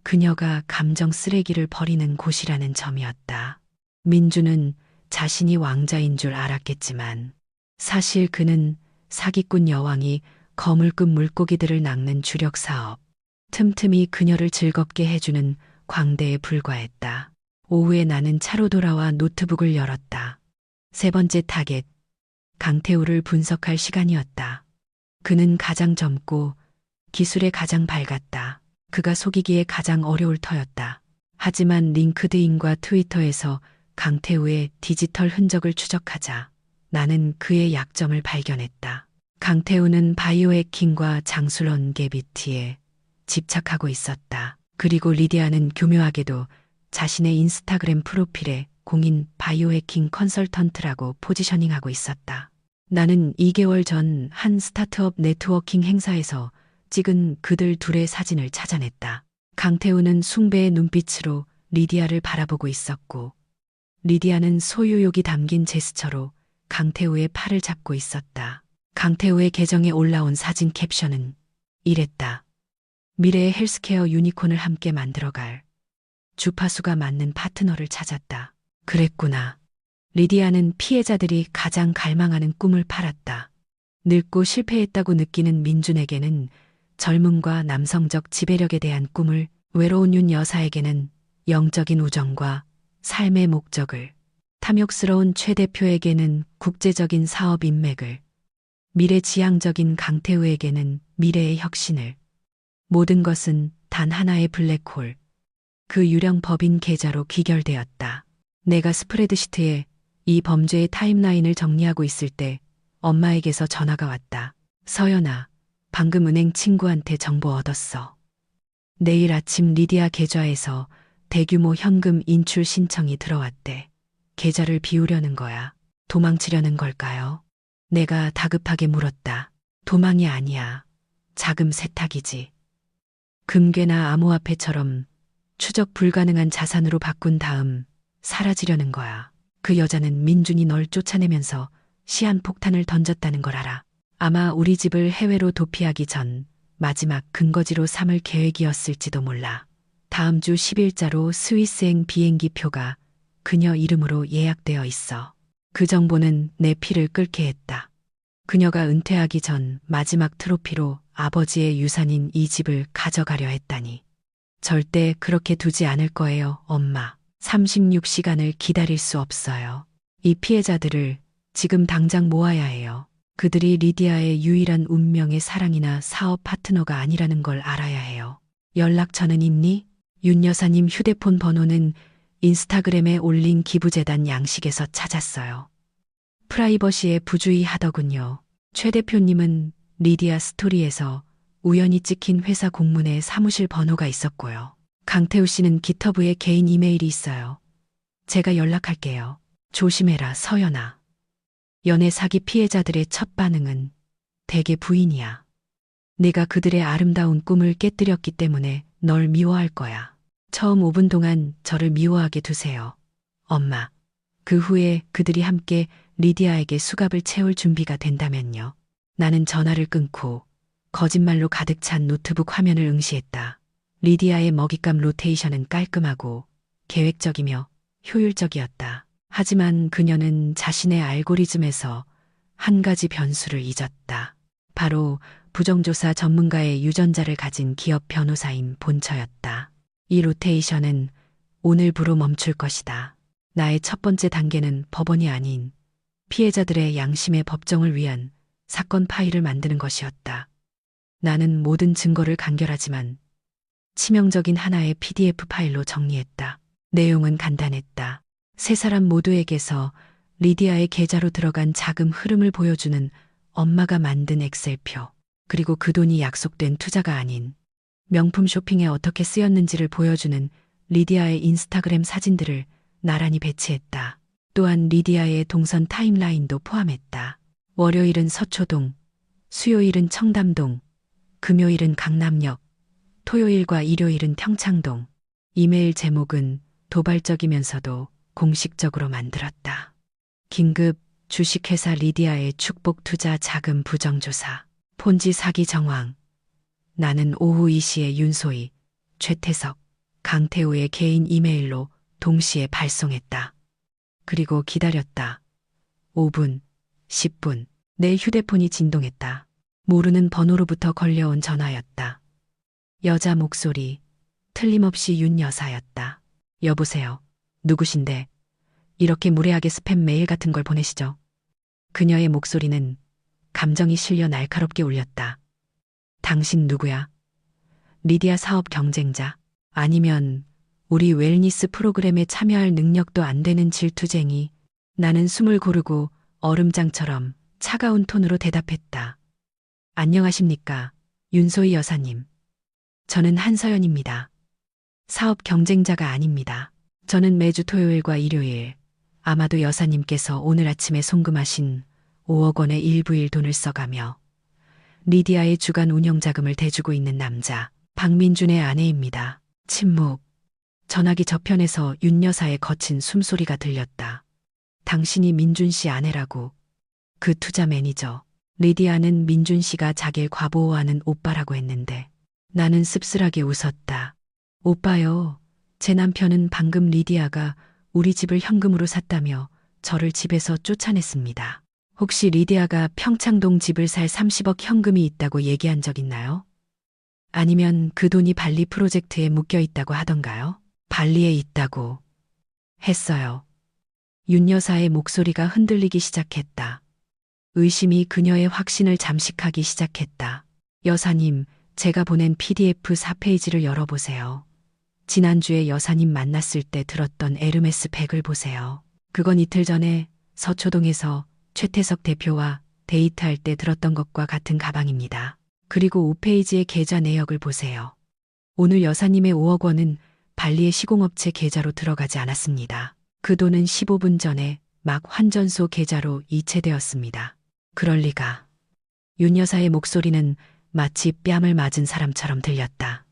S1: 그녀가 감정 쓰레기를 버리는 곳이라는 점이었다. 민주는 자신이 왕자인 줄 알았겠지만 사실 그는 사기꾼 여왕이 거물급 물고기들을 낚는 주력 사업, 틈틈이 그녀를 즐겁게 해주는 광대에 불과했다. 오후에 나는 차로 돌아와 노트북을 열었다. 세 번째 타겟, 강태우를 분석할 시간이었다. 그는 가장 젊고 기술에 가장 밝았다. 그가 속이기에 가장 어려울 터였다. 하지만 링크드인과 트위터에서 강태우의 디지털 흔적을 추적하자 나는 그의 약점을 발견했다. 강태우는 바이오 해킹과 장수론 게비티에 집착하고 있었다. 그리고 리디아는 교묘하게도 자신의 인스타그램 프로필에 공인 바이오 해킹 컨설턴트라고 포지셔닝하고 있었다. 나는 2개월 전 한 스타트업 네트워킹 행사에서 찍은 그들 둘의 사진을 찾아냈다. 강태우는 숭배의 눈빛으로 리디아를 바라보고 있었고 리디아는 소유욕이 담긴 제스처로 강태우의 팔을 잡고 있었다. 강태우의 계정에 올라온 사진 캡션은 이랬다. 미래의 헬스케어 유니콘을 함께 만들어갈 주파수가 맞는 파트너를 찾았다. 그랬구나. 리디아는 피해자들이 가장 갈망하는 꿈을 팔았다. 늙고 실패했다고 느끼는 민준에게는 젊음과 남성적 지배력에 대한 꿈을 외로운 윤 여사에게는 영적인 우정과 삶의 목적을, 탐욕스러운 최 대표에게는 국제적인 사업 인맥을, 미래지향적인 강태우에게는 미래의 혁신을, 모든 것은 단 하나의 블랙홀, 그 유령 법인 계좌로 귀결되었다. 내가 스프레드시트에 이 범죄의 타임라인을 정리하고 있을 때 엄마에게서 전화가 왔다. 서연아, 방금 은행 친구한테 정보 얻었어. 내일 아침 리디아 계좌에서 대규모 현금 인출 신청이 들어왔대. 계좌를 비우려는 거야. 도망치려는 걸까요? 내가 다급하게 물었다. 도망이 아니야. 자금 세탁이지. 금괴나 암호화폐처럼 추적 불가능한 자산으로 바꾼 다음 사라지려는 거야. 그 여자는 민준이 널 쫓아내면서 시한폭탄을 던졌다는 걸 알아. 아마 우리 집을 해외로 도피하기 전 마지막 근거지로 삼을 계획이었을지도 몰라. 다음 주 10일자로 스위스행 비행기 표가 그녀 이름으로 예약되어 있어. 그 정보는 내 피를 끓게 했다. 그녀가 은퇴하기 전 마지막 트로피로 아버지의 유산인 이 집을 가져가려 했다니. 절대 그렇게 두지 않을 거예요, 엄마. 36시간을 기다릴 수 없어요. 이 피해자들을 지금 당장 모아야 해요. 그들이 리디아의 유일한 운명의 사랑이나 사업 파트너가 아니라는 걸 알아야 해요. 연락처는 있니? 윤 여사님 휴대폰 번호는 인스타그램에 올린 기부재단 양식에서 찾았어요. 프라이버시에 부주의하더군요. 최 대표님은 리디아 스토리에서 우연히 찍힌 회사 공문에 사무실 번호가 있었고요. 강태우 씨는 기터브에 개인 이메일이 있어요. 제가 연락할게요. 조심해라, 서연아. 연애 사기 피해자들의 첫 반응은 대개 부인이야. 네가 그들의 아름다운 꿈을 깨뜨렸기 때문에 널 미워할 거야. 처음 5분 동안 저를 미워하게 두세요. 엄마. 그 후에 그들이 함께 리디아에게 수갑을 채울 준비가 된다면요. 나는 전화를 끊고 거짓말로 가득 찬 노트북 화면을 응시했다. 리디아의 먹잇감 로테이션은 깔끔하고 계획적이며 효율적이었다. 하지만 그녀는 자신의 알고리즘에서 한 가지 변수를 잊었다. 바로 부정조사 전문가의 유전자를 가진 기업 변호사인 본처였다. 이 로테이션은 오늘부로 멈출 것이다. 나의 첫 번째 단계는 법원이 아닌 피해자들의 양심의 법정을 위한 사건 파일을 만드는 것이었다. 나는 모든 증거를 간결하지만 치명적인 하나의 PDF 파일로 정리했다. 내용은 간단했다. 세 사람 모두에게서 리디아의 계좌로 들어간 자금 흐름을 보여주는 엄마가 만든 엑셀표. 그리고 그 돈이 약속된 투자가 아닌 명품 쇼핑에 어떻게 쓰였는지를 보여주는 리디아의 인스타그램 사진들을 나란히 배치했다. 또한 리디아의 동선 타임라인도 포함했다. 월요일은 서초동, 수요일은 청담동, 금요일은 강남역, 토요일과 일요일은 평창동. 이메일 제목은 도발적이면서도 공식적으로 만들었다. 긴급 주식회사 리디아의 축복 투자 자금 부정조사. 폰지 사기 정황. 나는 오후 2시에 윤소희, 최태석, 강태우의 개인 이메일로 동시에 발송했다. 그리고 기다렸다. 5분, 10분. 내 휴대폰이 진동했다. 모르는 번호로부터 걸려온 전화였다. 여자 목소리, 틀림없이 윤 여사였다. 여보세요. 누구신데 이렇게 무례하게 스팸 메일 같은 걸 보내시죠? 그녀의 목소리는 감정이 실려 날카롭게 울렸다. 당신 누구야? 리디아 사업 경쟁자? 아니면 우리 웰니스 프로그램에 참여할 능력도 안 되는 질투쟁이? 나는 숨을 고르고 얼음장처럼 차가운 톤으로 대답했다. 안녕하십니까, 윤소희 여사님. 저는 한서연입니다. 사업 경쟁자가 아닙니다. 저는 매주 토요일과 일요일, 아마도 여사님께서 오늘 아침에 송금하신 5억 원의 일부일 돈을 써가며 리디아의 주간 운영 자금을 대주고 있는 남자, 박민준의 아내입니다. 침묵. 전화기 저편에서 윤 여사의 거친 숨소리가 들렸다. 당신이 민준 씨 아내라고. 그 투자 매니저. 리디아는 민준 씨가 자기를 과보호하는 오빠라고 했는데 나는 씁쓸하게 웃었다. 오빠요. 제 남편은 방금 리디아가 우리 집을 현금으로 샀다며 저를 집에서 쫓아냈습니다. 혹시 리디아가 평창동 집을 살 30억 현금이 있다고 얘기한 적 있나요? 아니면 그 돈이 발리 프로젝트에 묶여 있다고 하던가요? 발리에 있다고 했어요. 윤 여사의 목소리가 흔들리기 시작했다. 의심이 그녀의 확신을 잠식하기 시작했다. 여사님, 제가 보낸 PDF 4페이지를 열어보세요. 지난주에 여사님 만났을 때 들었던 에르메스 백을 보세요. 그건 이틀 전에 서초동에서 최태석 대표와 데이트할 때 들었던 것과 같은 가방입니다. 그리고 5페이지의 계좌 내역을 보세요. 오늘 여사님의 5억 원은 발리의 시공업체 계좌로 들어가지 않았습니다. 그 돈은 15분 전에 막 환전소 계좌로 이체되었습니다. 그럴 리가. 윤 여사의 목소리는 마치 뺨을 맞은 사람처럼 들렸다.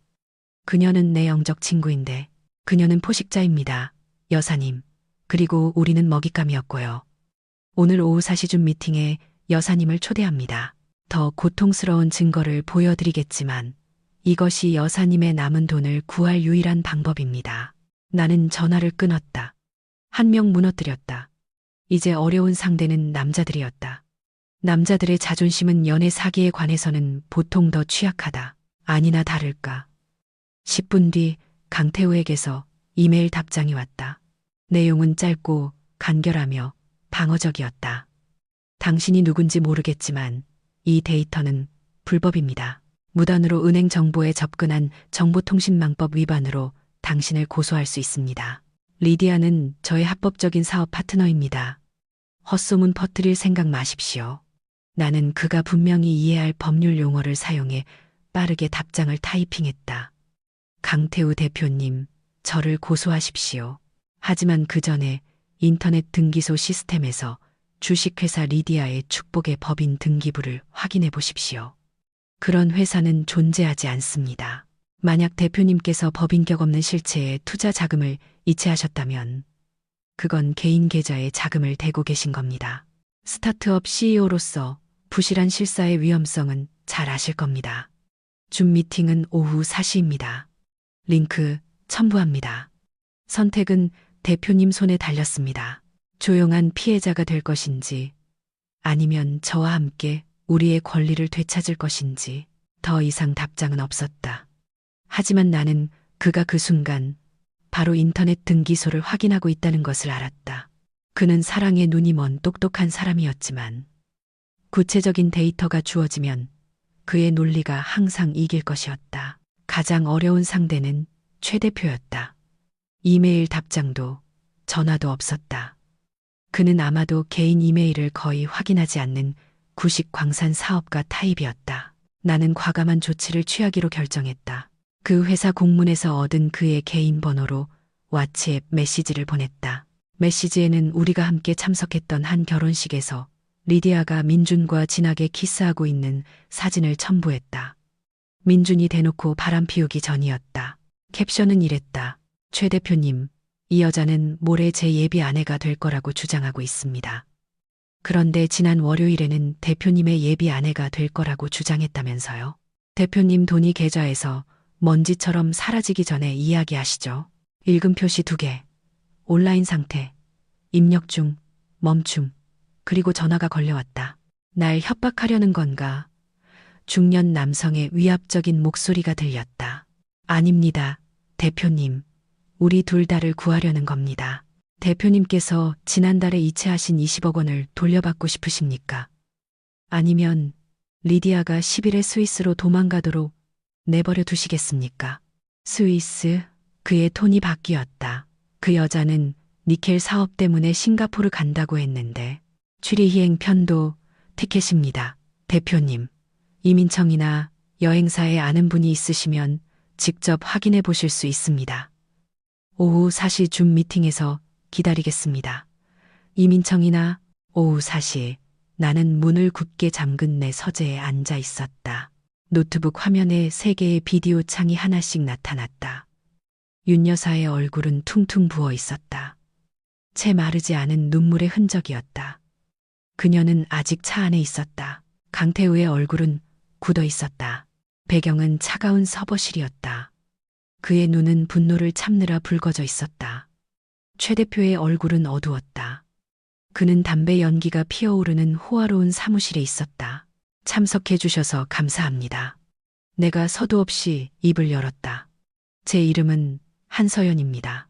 S1: 그녀는 내 영적 친구인데, 그녀는 포식자입니다. 여사님. 그리고 우리는 먹잇감이었고요. 오늘 오후 사시준 미팅에 여사님을 초대합니다. 더 고통스러운 증거를 보여드리겠지만 이것이 여사님의 남은 돈을 구할 유일한 방법입니다. 나는 전화를 끊었다. 한 명 무너뜨렸다. 이제 어려운 상대는 남자들이었다. 남자들의 자존심은 연애 사기에 관해서는 보통 더 취약하다. 아니나 다를까. 10분 뒤 강태우에게서 이메일 답장이 왔다. 내용은 짧고 간결하며 방어적이었다. 당신이 누군지 모르겠지만 이 데이터는 불법입니다. 무단으로 은행 정보에 접근한 정보통신망법 위반으로 당신을 고소할 수 있습니다. 리디아는 저의 합법적인 사업 파트너입니다. 헛소문 퍼뜨릴 생각 마십시오. 나는 그가 분명히 이해할 법률 용어를 사용해 빠르게 답장을 타이핑했다. 강태우 대표님, 저를 고소하십시오. 하지만 그 전에 인터넷 등기소 시스템에서 주식회사 리디아의 축복의 법인 등기부를 확인해 보십시오. 그런 회사는 존재하지 않습니다. 만약 대표님께서 법인격 없는 실체에 투자 자금을 이체하셨다면 그건 개인 계좌에 자금을 대고 계신 겁니다. 스타트업 CEO로서 부실한 실사의 위험성은 잘 아실 겁니다. 줌 미팅은 오후 4시입니다. 링크 첨부합니다. 선택은 대표님 손에 달렸습니다. 조용한 피해자가 될 것인지 아니면 저와 함께 우리의 권리를 되찾을 것인지 더 이상 답장은 없었다. 하지만 나는 그가 그 순간 바로 인터넷 등기소를 확인하고 있다는 것을 알았다. 그는 사랑에 눈이 먼 똑똑한 사람이었지만 구체적인 데이터가 주어지면 그의 논리가 항상 이길 것이었다. 가장 어려운 상대는 최 대표였다. 이메일 답장도 전화도 없었다. 그는 아마도 개인 이메일을 거의 확인하지 않는 구식 광산 사업가 타입이었다. 나는 과감한 조치를 취하기로 결정했다. 그 회사 공문에서 얻은 그의 개인 번호로 왓츠앱 메시지를 보냈다. 메시지에는 우리가 함께 참석했던 한 결혼식에서 리디아가 민준과 진하게 키스하고 있는 사진을 첨부했다. 민준이 대놓고 바람 피우기 전이었다. 캡션은 이랬다. 최 대표님, 이 여자는 모레 제 예비 아내가 될 거라고 주장하고 있습니다. 그런데 지난 월요일에는 대표님의 예비 아내가 될 거라고 주장했다면서요. 대표님 돈이 계좌에서 먼지처럼 사라지기 전에 이야기하시죠. 읽음 표시 2개, 온라인 상태, 입력 중, 멈춤, 그리고 전화가 걸려왔다. 날 협박하려는 건가? 중년 남성의 위압적인 목소리가 들렸다. 아닙니다, 대표님. 우리 둘 다를 구하려는 겁니다. 대표님께서 지난달에 이체하신 20억 원을 돌려받고 싶으십니까? 아니면 리디아가 10일에 스위스로 도망가도록 내버려 두시겠습니까? 스위스, 그의 톤이 바뀌었다. 그 여자는 니켈 사업 때문에 싱가포르 간다고 했는데 취리히행 편도 티켓입니다. 대표님, 이민청이나 여행사에 아는 분이 있으시면 직접 확인해 보실 수 있습니다. 오후 4시 줌 미팅에서 기다리겠습니다. 이민청이나 오후 4시 나는 문을 굳게 잠근 내 서재에 앉아 있었다. 노트북 화면에 3개의 비디오 창이 하나씩 나타났다. 윤 여사의 얼굴은 퉁퉁 부어 있었다. 채 마르지 않은 눈물의 흔적이었다. 그녀는 아직 차 안에 있었다. 강태우의 얼굴은 굳어 있었다. 배경은 차가운 서버실이었다. 그의 눈은 분노를 참느라 붉어져 있었다. 최 대표의 얼굴은 어두웠다. 그는 담배 연기가 피어오르는 호화로운 사무실에 있었다. 참석해 주셔서 감사합니다. 내가 서두 없이 입을 열었다. 제 이름은 한서연입니다.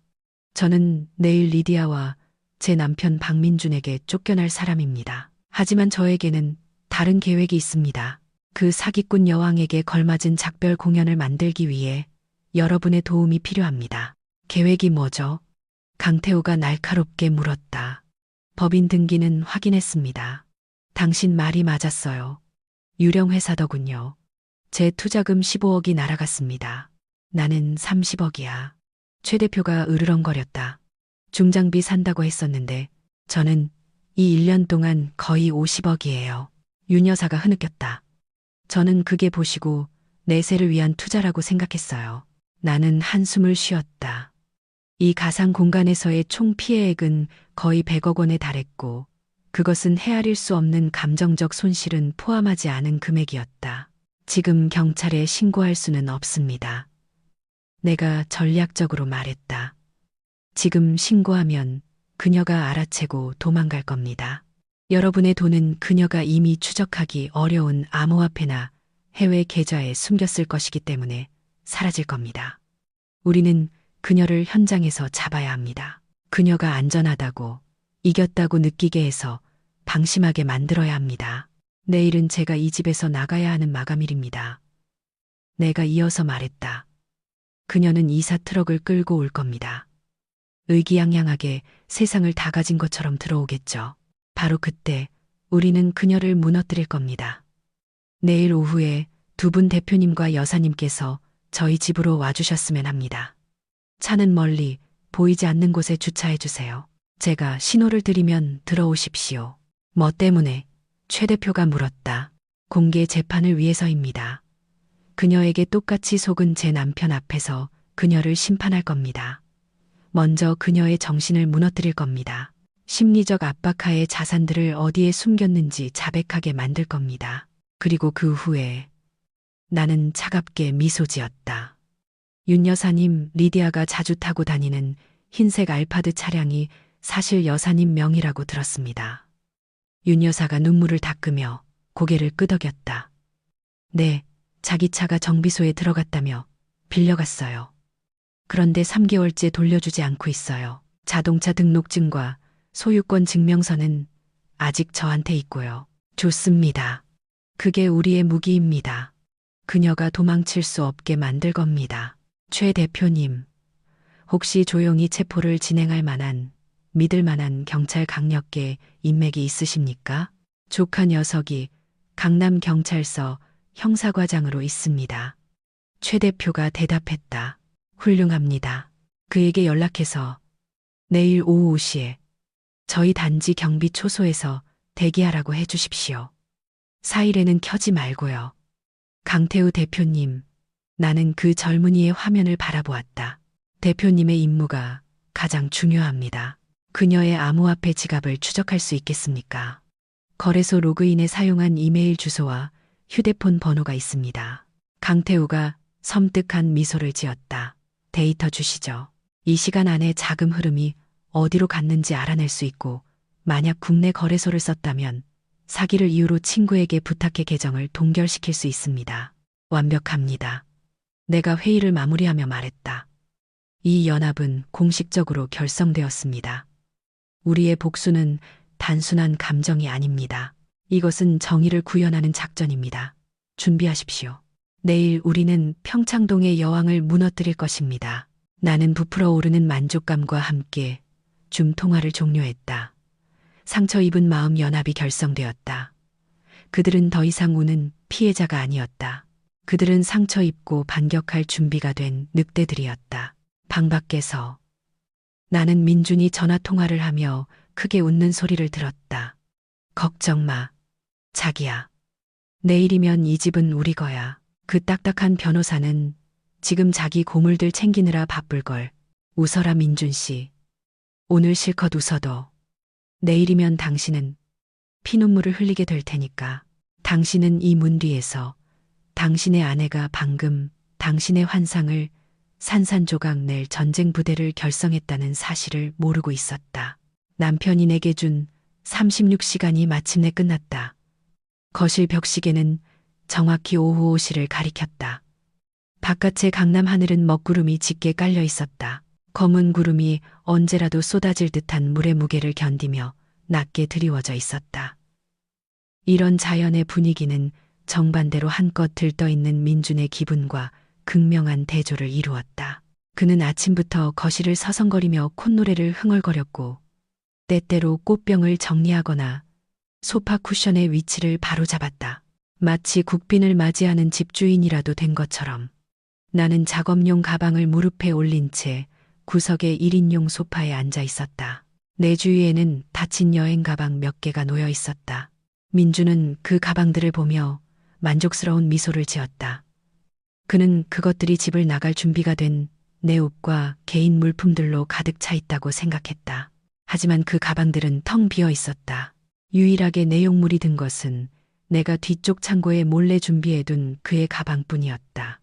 S1: 저는 내일 리디아와 제 남편 박민준에게 쫓겨날 사람입니다. 하지만 저에게는 다른 계획이 있습니다. 그 사기꾼 여왕에게 걸맞은 작별 공연을 만들기 위해 여러분의 도움이 필요합니다. 계획이 뭐죠? 강태호가 날카롭게 물었다. 법인 등기는 확인했습니다. 당신 말이 맞았어요. 유령 회사더군요. 제 투자금 15억이 날아갔습니다. 나는 30억이야. 최 대표가 으르렁거렸다. 중장비 산다고 했었는데 저는 이 1년 동안 거의 50억이에요. 윤 여사가 흐느꼈다. 저는 그게 보시고 내세를 위한 투자라고 생각했어요. 나는 한숨을 쉬었다. 이 가상 공간에서의 총 피해액은 거의 100억 원에 달했고 그것은 헤아릴 수 없는 감정적 손실은 포함하지 않은 금액이었다. 지금 경찰에 신고할 수는 없습니다. 내가 전략적으로 말했다. 지금 신고하면 그녀가 알아채고 도망갈 겁니다. 여러분의 돈은 그녀가 이미 추적하기 어려운 암호화폐나 해외 계좌에 숨겼을 것이기 때문에 사라질 겁니다. 우리는 그녀를 현장에서 잡아야 합니다. 그녀가 안전하다고, 이겼다고 느끼게 해서 방심하게 만들어야 합니다. 내일은 제가 이 집에서 나가야 하는 마감일입니다. 내가 이어서 말했다. 그녀는 이사 트럭을 끌고 올 겁니다. 의기양양하게 세상을 다 가진 것처럼 들어오겠죠. 바로 그때 우리는 그녀를 무너뜨릴 겁니다. 내일 오후에 두 분 대표님과 여사님께서 저희 집으로 와주셨으면 합니다. 차는 멀리 보이지 않는 곳에 주차해 주세요. 제가 신호를 드리면 들어오십시오. 뭐 때문에? 최 대표가 물었다. 공개 재판을 위해서입니다. 그녀에게 똑같이 속은 제 남편 앞에서 그녀를 심판할 겁니다. 먼저 그녀의 정신을 무너뜨릴 겁니다. 심리적 압박하에 자산들을 어디에 숨겼는지 자백하게 만들 겁니다. 그리고 그 후에 나는 차갑게 미소 지었다. 윤 여사님, 리디아가 자주 타고 다니는 흰색 알파드 차량이 사실 여사님 명의라고 들었습니다. 윤 여사가 눈물을 닦으며 고개를 끄덕였다. 네, 자기 차가 정비소에 들어갔다며 빌려갔어요. 그런데 3개월째 돌려주지 않고 있어요. 자동차 등록증과 소유권 증명서는 아직 저한테 있고요. 좋습니다. 그게 우리의 무기입니다. 그녀가 도망칠 수 없게 만들 겁니다. 최 대표님, 혹시 조용히 체포를 진행할 만한, 믿을 만한 경찰 강력계 인맥이 있으십니까? 조카 녀석이 강남경찰서 형사과장으로 있습니다. 최 대표가 대답했다. 훌륭합니다. 그에게 연락해서 내일 오후 5시에 저희 단지 경비 초소에서 대기하라고 해주십시오. 4일에는 켜지 말고요. 강태우 대표님, 나는 그 젊은이의 화면을 바라보았다. 대표님의 임무가 가장 중요합니다. 그녀의 암호화폐 지갑을 추적할 수 있겠습니까? 거래소 로그인에 사용한 이메일 주소와 휴대폰 번호가 있습니다. 강태우가 섬뜩한 미소를 지었다. 데이터 주시죠. 이 시간 안에 자금 흐름이 어디로 갔는지 알아낼 수 있고 만약 국내 거래소를 썼다면 사기를 이유로 친구에게 부탁해 계정을 동결시킬 수 있습니다. 완벽합니다. 내가 회의를 마무리하며 말했다. 이 연합은 공식적으로 결성되었습니다. 우리의 복수는 단순한 감정이 아닙니다. 이것은 정의를 구현하는 작전입니다. 준비하십시오. 내일 우리는 평창동의 여왕을 무너뜨릴 것입니다. 나는 부풀어 오르는 만족감과 함께 줌 통화를 종료했다. 상처 입은 마음 연합이 결성되었다. 그들은 더 이상 우는 피해자가 아니었다. 그들은 상처 입고 반격할 준비가 된 늑대들이었다. 방 밖에서 나는 민준이 전화 통화를 하며 크게 웃는 소리를 들었다. 걱정 마. 자기야. 내일이면 이 집은 우리 거야. 그 딱딱한 변호사는 지금 자기 고물들 챙기느라 바쁠걸. 웃어라 민준 씨. 오늘 실컷 웃어도 내일이면 당신은 피눈물을 흘리게 될 테니까. 당신은 이 문 뒤에서 당신의 아내가 방금 당신의 환상을 산산조각 낼 전쟁 부대를 결성했다는 사실을 모르고 있었다. 남편이 내게 준 36시간이 마침내 끝났다. 거실 벽시계는 정확히 오후 5시를 가리켰다. 바깥의 강남 하늘은 먹구름이 짙게 깔려 있었다. 검은 구름이 언제라도 쏟아질 듯한 물의 무게를 견디며 낮게 드리워져 있었다. 이런 자연의 분위기는 정반대로 한껏 들떠 있는 민준의 기분과 극명한 대조를 이루었다. 그는 아침부터 거실을 서성거리며 콧노래를 흥얼거렸고 때때로 꽃병을 정리하거나 소파 쿠션의 위치를 바로잡았다. 마치 국빈을 맞이하는 집주인이라도 된 것처럼. 나는 작업용 가방을 무릎에 올린 채 구석의 1인용 소파에 앉아 있었다. 내 주위에는 닫힌 여행 가방 몇 개가 놓여 있었다. 민주는 그 가방들을 보며 만족스러운 미소를 지었다. 그는 그것들이 집을 나갈 준비가 된 내 옷과 개인 물품들로 가득 차 있다고 생각했다. 하지만 그 가방들은 텅 비어 있었다. 유일하게 내용물이 든 것은 내가 뒤쪽 창고에 몰래 준비해둔 그의 가방뿐이었다.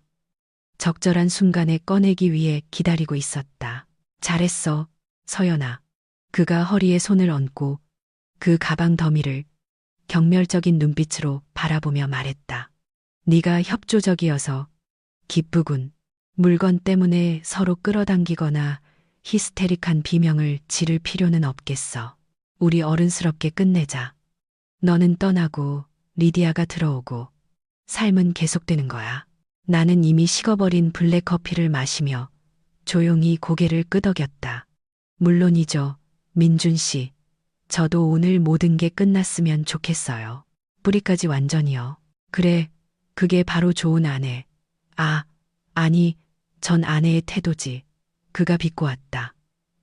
S1: 적절한 순간에 꺼내기 위해 기다리고 있었다. 잘했어, 서연아. 그가 허리에 손을 얹고 그 가방 더미를 경멸적인 눈빛으로 바라보며 말했다. 네가 협조적이어서 기쁘군. 물건 때문에 서로 끌어당기거나 히스테릭한 비명을 지를 필요는 없겠어. 우리 어른스럽게 끝내자. 너는 떠나고 리디아가 들어오고 삶은 계속되는 거야. 나는 이미 식어버린 블랙커피를 마시며 조용히 고개를 끄덕였다. 물론이죠, 민준 씨. 저도 오늘 모든 게 끝났으면 좋겠어요. 뿌리까지 완전히요. 그래, 그게 바로 좋은 아내. 아니, 전 아내의 태도지. 그가 비꼬았다.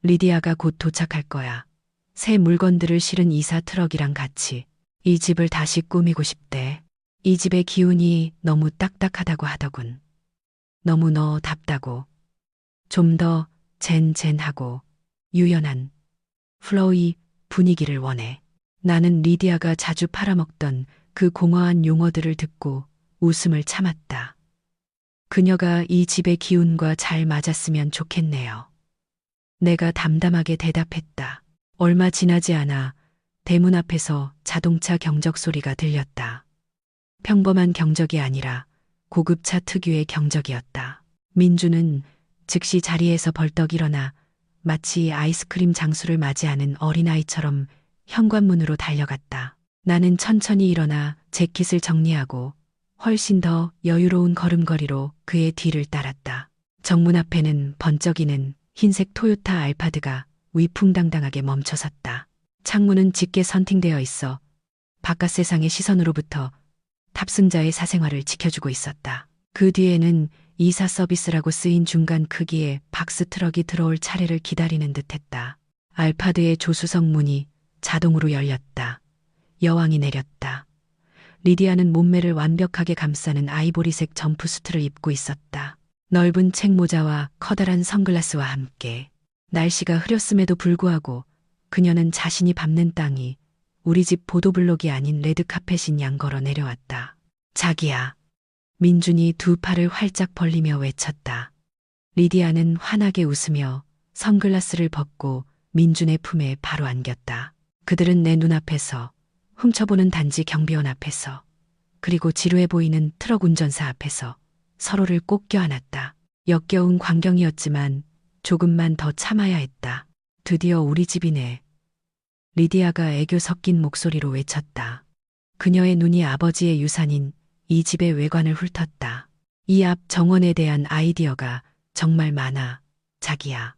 S1: 리디아가 곧 도착할 거야. 새 물건들을 실은 이사 트럭이랑 같이. 이 집을 다시 꾸미고 싶대. 이 집의 기운이 너무 딱딱하다고 하더군. 너무 너답다고. 좀 더 젠젠하고 유연한 플로이 분위기를 원해. 나는 리디아가 자주 팔아먹던 그 공허한 용어들을 듣고 웃음을 참았다. 그녀가 이 집의 기운과 잘 맞았으면 좋겠네요. 내가 담담하게 대답했다. 얼마 지나지 않아 대문 앞에서 자동차 경적 소리가 들렸다. 평범한 경적이 아니라 고급차 특유의 경적이었다. 민주는 즉시 자리에서 벌떡 일어나 마치 아이스크림 장수를 맞이하는 어린아이처럼 현관문으로 달려갔다. 나는 천천히 일어나 재킷을 정리하고 훨씬 더 여유로운 걸음걸이로 그의 뒤를 따랐다. 정문 앞에는 번쩍이는 흰색 토요타 알파드가 위풍당당하게 멈춰섰다. 창문은 짙게 선팅되어 있어 바깥 세상의 시선으로부터 탑승자의 사생활을 지켜주고 있었다. 그 뒤에는 이사 서비스라고 쓰인 중간 크기의 박스 트럭이 들어올 차례를 기다리는 듯했다. 알파드의 조수석 문이 자동으로 열렸다. 여왕이 내렸다. 리디아는 몸매를 완벽하게 감싸는 아이보리색 점프수트를 입고 있었다. 넓은 책모자와 커다란 선글라스와 함께. 날씨가 흐렸음에도 불구하고 그녀는 자신이 밟는 땅이 우리 집 보도블록이 아닌 레드카펫인 양 걸어 내려왔다. 자기야. 민준이 두 팔을 활짝 벌리며 외쳤다. 리디아는 환하게 웃으며 선글라스를 벗고 민준의 품에 바로 안겼다. 그들은 내 눈앞에서, 훔쳐보는 단지 경비원 앞에서, 그리고 지루해 보이는 트럭 운전사 앞에서 서로를 꼭 껴안았다. 역겨운 광경이었지만 조금만 더 참아야 했다. 드디어 우리 집이네. 리디아가 애교 섞인 목소리로 외쳤다. 그녀의 눈이 아버지의 유산인 이 집의 외관을 훑었다. 이 앞 정원에 대한 아이디어가 정말 많아, 자기야.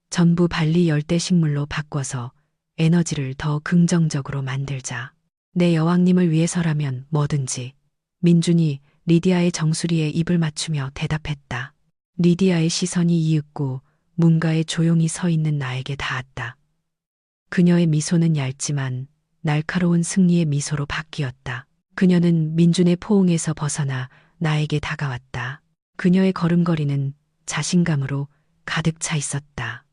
S1: 전부 발리 열대 식물로 바꿔서 에너지를 더 긍정적으로 만들자. 내 여왕님을 위해서라면 뭐든지. 민준이 리디아의 정수리에 입을 맞추며 대답했다. 리디아의 시선이 이윽고 문가에 조용히 서 있는 나에게 닿았다. 그녀의 미소는 얇지만 날카로운 승리의 미소로 바뀌었다. 그녀는 민준의 포옹에서 벗어나 나에게 다가왔다. 그녀의 걸음걸이는 자신감으로 가득 차 있었다.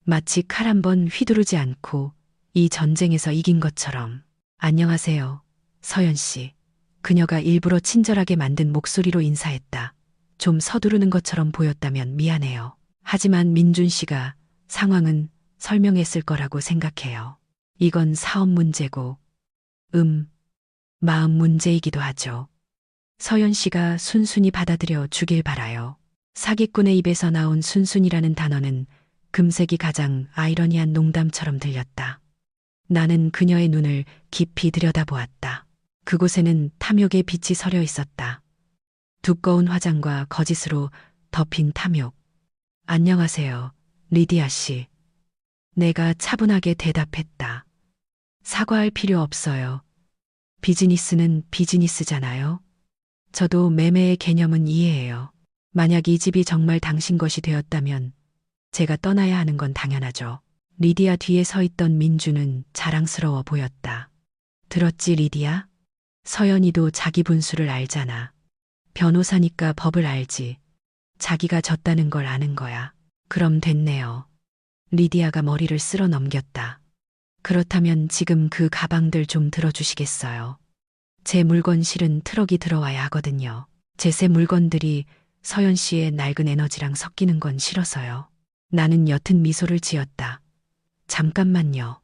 S1: 마치 칼 한 번 휘두르지 않고 이 전쟁에서 이긴 것처럼. 안녕하세요, 서연 씨. 그녀가 일부러 친절하게 만든 목소리로 인사했다. 좀 서두르는 것처럼 보였다면 미안해요. 하지만 민준 씨가 상황은 설명했을 거라고 생각해요. 이건 사업 문제고, 마음 문제이기도 하죠. 서연 씨가 순순히 받아들여 주길 바라요. 사기꾼의 입에서 나온 순순이라는 단어는 금색이 가장 아이러니한 농담처럼 들렸다. 나는 그녀의 눈을 깊이 들여다보았다. 그곳에는 탐욕의 빛이 서려 있었다. 두꺼운 화장과 거짓으로 덮인 탐욕. 안녕하세요, 리디아 씨. 내가 차분하게 대답했다. 사과할 필요 없어요. 비즈니스는 비즈니스잖아요. 저도 매매의 개념은 이해해요. 만약 이 집이 정말 당신 것이 되었다면 제가 떠나야 하는 건 당연하죠. 리디아 뒤에 서 있던 민주는 자랑스러워 보였다. 들었지, 리디아? 서연이도 자기 분수를 알잖아. 변호사니까 법을 알지. 자기가 졌다는 걸 아는 거야. 그럼 됐네요. 리디아가 머리를 쓸어 넘겼다. 그렇다면 지금 그 가방들 좀 들어주시겠어요? 제 물건 실은 트럭이 들어와야 하거든요. 제 새 물건들이 서연 씨의 낡은 에너지랑 섞이는 건 싫어서요. 나는 옅은 미소를 지었다. 잠깐만요.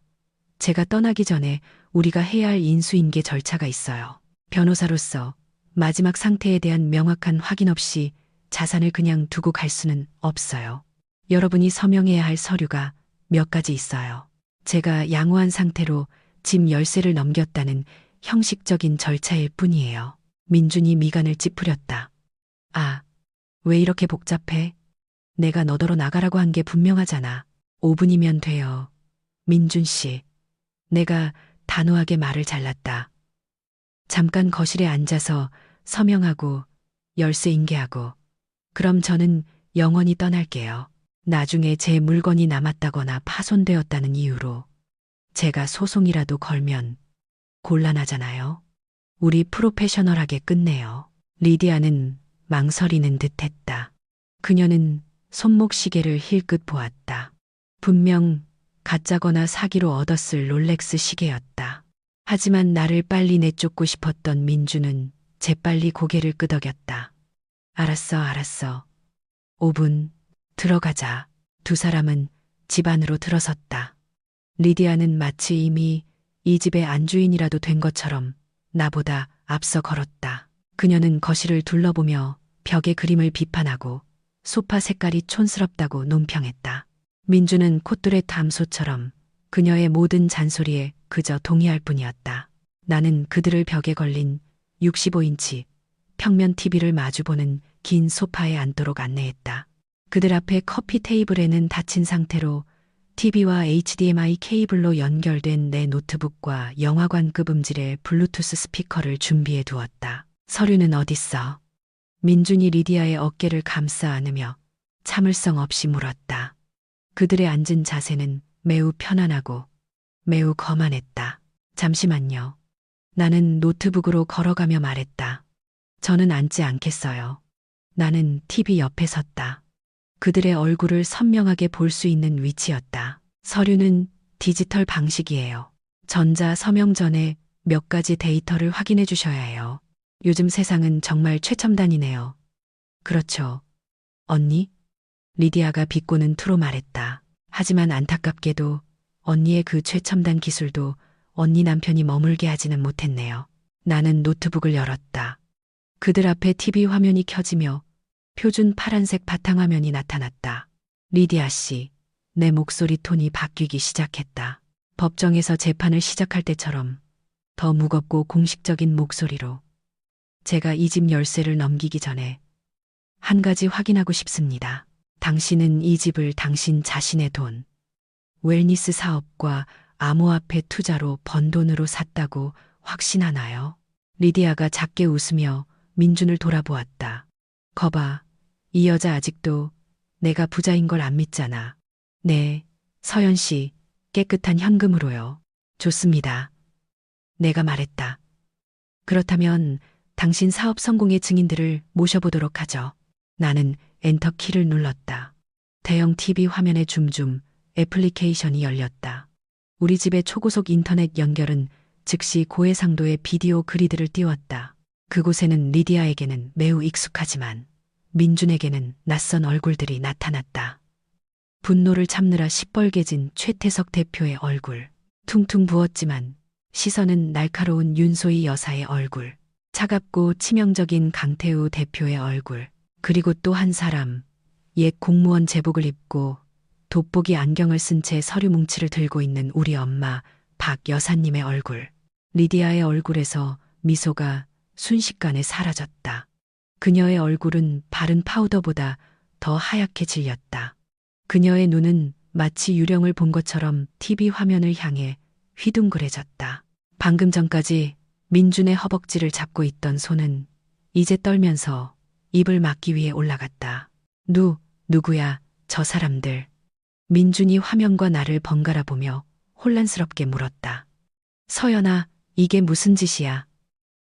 S1: 제가 떠나기 전에 우리가 해야 할 인수인계 절차가 있어요. 변호사로서 마지막 상태에 대한 명확한 확인 없이 자산을 그냥 두고 갈 수는 없어요. 여러분이 서명해야 할 서류가 몇 가지 있어요. 제가 양호한 상태로 집 열쇠를 넘겼다는 형식적인 절차일 뿐이에요. 민준이 미간을 찌푸렸다. 아, 왜 이렇게 복잡해? 내가 너더러 나가라고 한 게 분명하잖아. 5분이면 돼요. 민준 씨. 내가 단호하게 말을 잘랐다. 잠깐 거실에 앉아서 서명하고 열쇠 인계하고 그럼 저는 영원히 떠날게요. 나중에 제 물건이 남았다거나 파손되었다는 이유로 제가 소송이라도 걸면 곤란하잖아요. 우리 프로페셔널하게 끝내요. 리디아는 망설이는 듯 했다. 그녀는 손목시계를 힐끗 보았다. 분명 가짜거나 사기로 얻었을 롤렉스 시계였다. 하지만 나를 빨리 내쫓고 싶었던 민주는 재빨리 고개를 끄덕였다. 알았어. 5분. 들어가자. 두 사람은 집 안으로 들어섰다. 리디아는 마치 이미 이 집의 안주인이라도 된 것처럼 나보다 앞서 걸었다. 그녀는 거실을 둘러보며 벽의 그림을 비판하고 소파 색깔이 촌스럽다고 논평했다. 민주는 콧뚜레 담소처럼 그녀의 모든 잔소리에 그저 동의할 뿐이었다. 나는 그들을 벽에 걸린 65인치 평면 TV를 마주보는 긴 소파에 앉도록 안내했다. 그들 앞에 커피 테이블에는 닫힌 상태로 TV와 HDMI 케이블로 연결된 내 노트북과 영화관급 음질의 블루투스 스피커를 준비해 두었다. 서류는 어딨어? 민준이 리디아의 어깨를 감싸 안으며 참을성 없이 물었다. 그들의 앉은 자세는 매우 편안하고 매우 거만했다. 잠시만요. 나는 노트북으로 걸어가며 말했다. 저는 앉지 않겠어요. 나는 TV 옆에 섰다. 그들의 얼굴을 선명하게 볼 수 있는 위치였다. 서류는 디지털 방식이에요. 전자 서명 전에 몇 가지 데이터를 확인해 주셔야 해요. 요즘 세상은 정말 최첨단이네요. 그렇죠. 언니? 리디아가 비꼬는 투로 말했다. 하지만 안타깝게도 언니의 그 최첨단 기술도 언니 남편이 머물게 하지는 못했네요. 나는 노트북을 열었다. 그들 앞에 TV 화면이 켜지며 표준 파란색 바탕화면이 나타났다. 리디아 씨, 내 목소리 톤이 바뀌기 시작했다. 법정에서 재판을 시작할 때처럼 더 무겁고 공식적인 목소리로 제가 이 집 열쇠를 넘기기 전에 한 가지 확인하고 싶습니다. 당신은 이 집을 당신 자신의 돈, 웰니스 사업과 암호화폐 투자로 번 돈으로 샀다고 확신하나요? 리디아가 작게 웃으며 민준을 돌아보았다. 거봐, 이 여자 아직도 내가 부자인 걸 안 믿잖아. 네, 서연 씨, 깨끗한 현금으로요. 좋습니다. 내가 말했다. 그렇다면 당신 사업 성공의 증인들을 모셔보도록 하죠. 나는 엔터 키를 눌렀다. 대형 TV 화면의 줌줌 애플리케이션이 열렸다. 우리 집의 초고속 인터넷 연결은 즉시 고해상도의 비디오 그리드를 띄웠다. 그곳에는 리디아에게는 매우 익숙하지만 민준에게는 낯선 얼굴들이 나타났다. 분노를 참느라 시뻘개진 최태석 대표의 얼굴. 퉁퉁 부었지만 시선은 날카로운 윤소희 여사의 얼굴. 차갑고 치명적인 강태우 대표의 얼굴. 그리고 또 한 사람, 옛 공무원 제복을 입고 돋보기 안경을 쓴 채 서류 뭉치를 들고 있는 우리 엄마 박 여사님의 얼굴. 리디아의 얼굴에서 미소가 순식간에 사라졌다. 그녀의 얼굴은 바른 파우더보다 더 하얗게 질렸다. 그녀의 눈은 마치 유령을 본 것처럼 TV 화면을 향해 휘둥그레졌다. 방금 전까지 민준의 허벅지를 잡고 있던 손은 이제 떨면서 입을 막기 위해 올라갔다. 누구야, 저 사람들. 민준이 화면과 나를 번갈아 보며 혼란스럽게 물었다. 서연아, 이게 무슨 짓이야?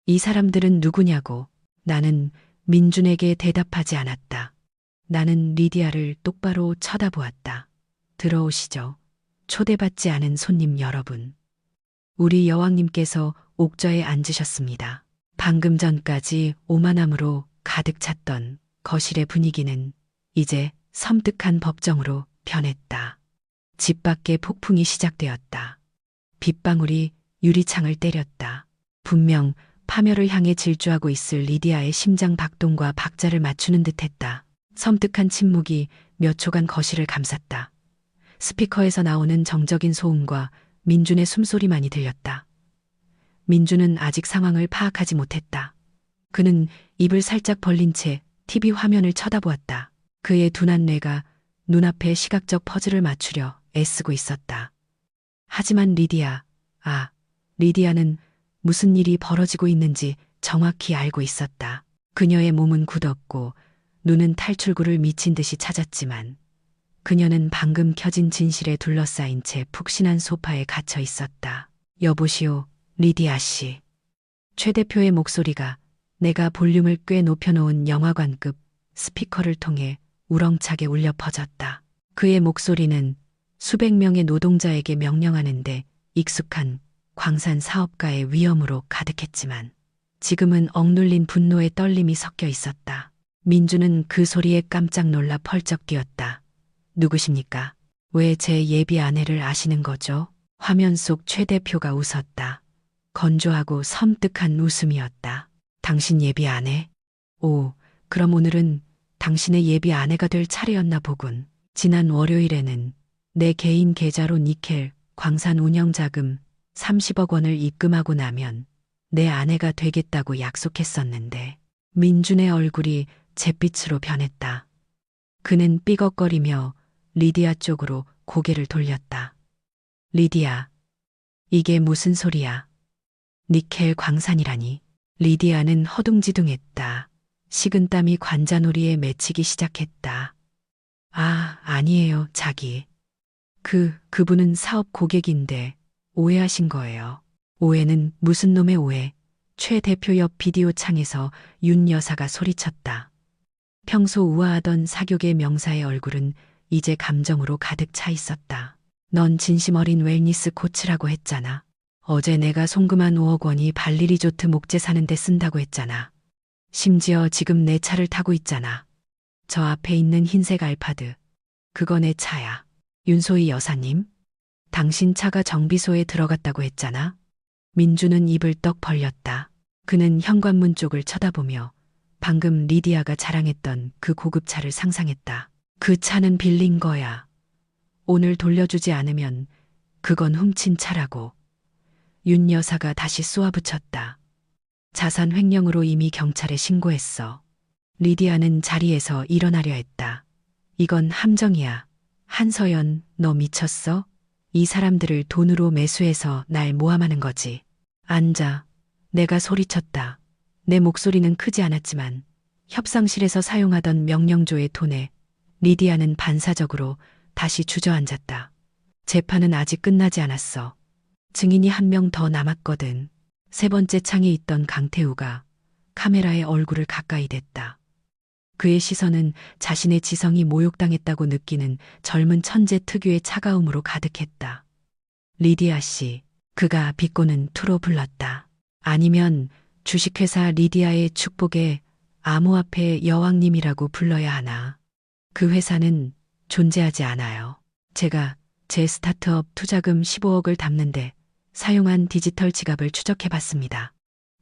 S1: 이 사람들은 누구냐고. 나는 민준에게 대답하지 않았다. 나는 리디아를 똑바로 쳐다보았다. 들어오시죠. 초대받지 않은 손님 여러분. 우리 여왕님께서 옥좌에 앉으셨습니다. 방금 전까지 오만함으로 가득 찼던 거실의 분위기는 이제 섬뜩한 법정으로 변했다. 집 밖에 폭풍이 시작되었다. 빗방울이 유리창을 때렸다. 분명 파멸을 향해 질주하고 있을 리디아의 심장 박동과 박자를 맞추는 듯했다. 섬뜩한 침묵이 몇 초간 거실을 감쌌다. 스피커에서 나오는 정적인 소음과 민준의 숨소리만이 들렸다. 민준은 아직 상황을 파악하지 못했다. 그는 입을 살짝 벌린 채 TV 화면을 쳐다보았다. 그의 둔한 뇌가 눈앞에 시각적 퍼즐을 맞추려 애쓰고 있었다. 하지만 리디아는 무슨 일이 벌어지고 있는지 정확히 알고 있었다. 그녀의 몸은 굳었고 눈은 탈출구를 미친 듯이 찾았지만 그녀는 방금 켜진 진실에 둘러싸인 채 푹신한 소파에 갇혀 있었다. 여보시오, 리디아 씨. 최 대표의 목소리가 내가 볼륨을 꽤 높여놓은 영화관급 스피커를 통해 우렁차게 울려 퍼졌다. 그의 목소리는 수백 명의 노동자에게 명령하는데 익숙한 광산 사업가의 위엄으로 가득했지만 지금은 억눌린 분노의 떨림이 섞여 있었다. 민주는 그 소리에 깜짝 놀라 펄쩍 뛰었다. 누구십니까? 왜 제 예비 아내를 아시는 거죠? 화면 속 최 대표가 웃었다. 건조하고 섬뜩한 웃음이었다. 당신 예비 아내? 오, 그럼 오늘은 당신의 예비 아내가 될 차례였나 보군. 지난 월요일에는 내 개인 계좌로 니켈 광산 운영 자금 30억 원을 입금하고 나면 내 아내가 되겠다고 약속했었는데. 민준의 얼굴이 잿빛으로 변했다. 그는 삐걱거리며 리디아 쪽으로 고개를 돌렸다. 리디아, 이게 무슨 소리야? 니켈 광산이라니. 리디아는 허둥지둥했다. 식은땀이 관자놀이에 맺히기 시작했다. 아니에요, 자기. 그분은 사업 고객인데 오해하신 거예요. 오해는 무슨 놈의 오해? 최 대표 옆 비디오 창에서 윤 여사가 소리쳤다. 평소 우아하던 사교계 명사의 얼굴은 이제 감정으로 가득 차 있었다. 넌 진심 어린 웰니스 코치라고 했잖아. 어제 내가 송금한 5억 원이 발리리조트 목재 사는데 쓴다고 했잖아. 심지어 지금 내 차를 타고 있잖아. 저 앞에 있는 흰색 알파드. 그거 내 차야. 윤소희 여사님, 당신 차가 정비소에 들어갔다고 했잖아. 민주는 입을 떡 벌렸다. 그는 현관문 쪽을 쳐다보며 방금 리디아가 자랑했던 그 고급차를 상상했다. 그 차는 빌린 거야. 오늘 돌려주지 않으면 그건 훔친 차라고. 윤 여사가 다시 쏘아붙였다. 자산 횡령으로 이미 경찰에 신고했어. 리디아는 자리에서 일어나려 했다. 이건 함정이야. 한서연, 너 미쳤어? 이 사람들을 돈으로 매수해서 날 모함하는 거지. 앉아. 내가 소리쳤다. 내 목소리는 크지 않았지만 협상실에서 사용하던 명령조의 톤에 리디아는 반사적으로 다시 주저앉았다. 재판은 아직 끝나지 않았어. 증인이 한 명 더 남았거든. 세 번째 창에 있던 강태우가 카메라에 얼굴을 가까이 댔다. 그의 시선은 자신의 지성이 모욕당했다고 느끼는 젊은 천재 특유의 차가움으로 가득했다. 리디아 씨, 그가 비꼬는 투로 불렀다. 아니면 주식회사 리디아의 축복에 암호화폐 여왕님이라고 불러야 하나. 그 회사는 존재하지 않아요. 제가 제 스타트업 투자금 15억을 담는데 사용한 디지털 지갑을 추적해봤습니다.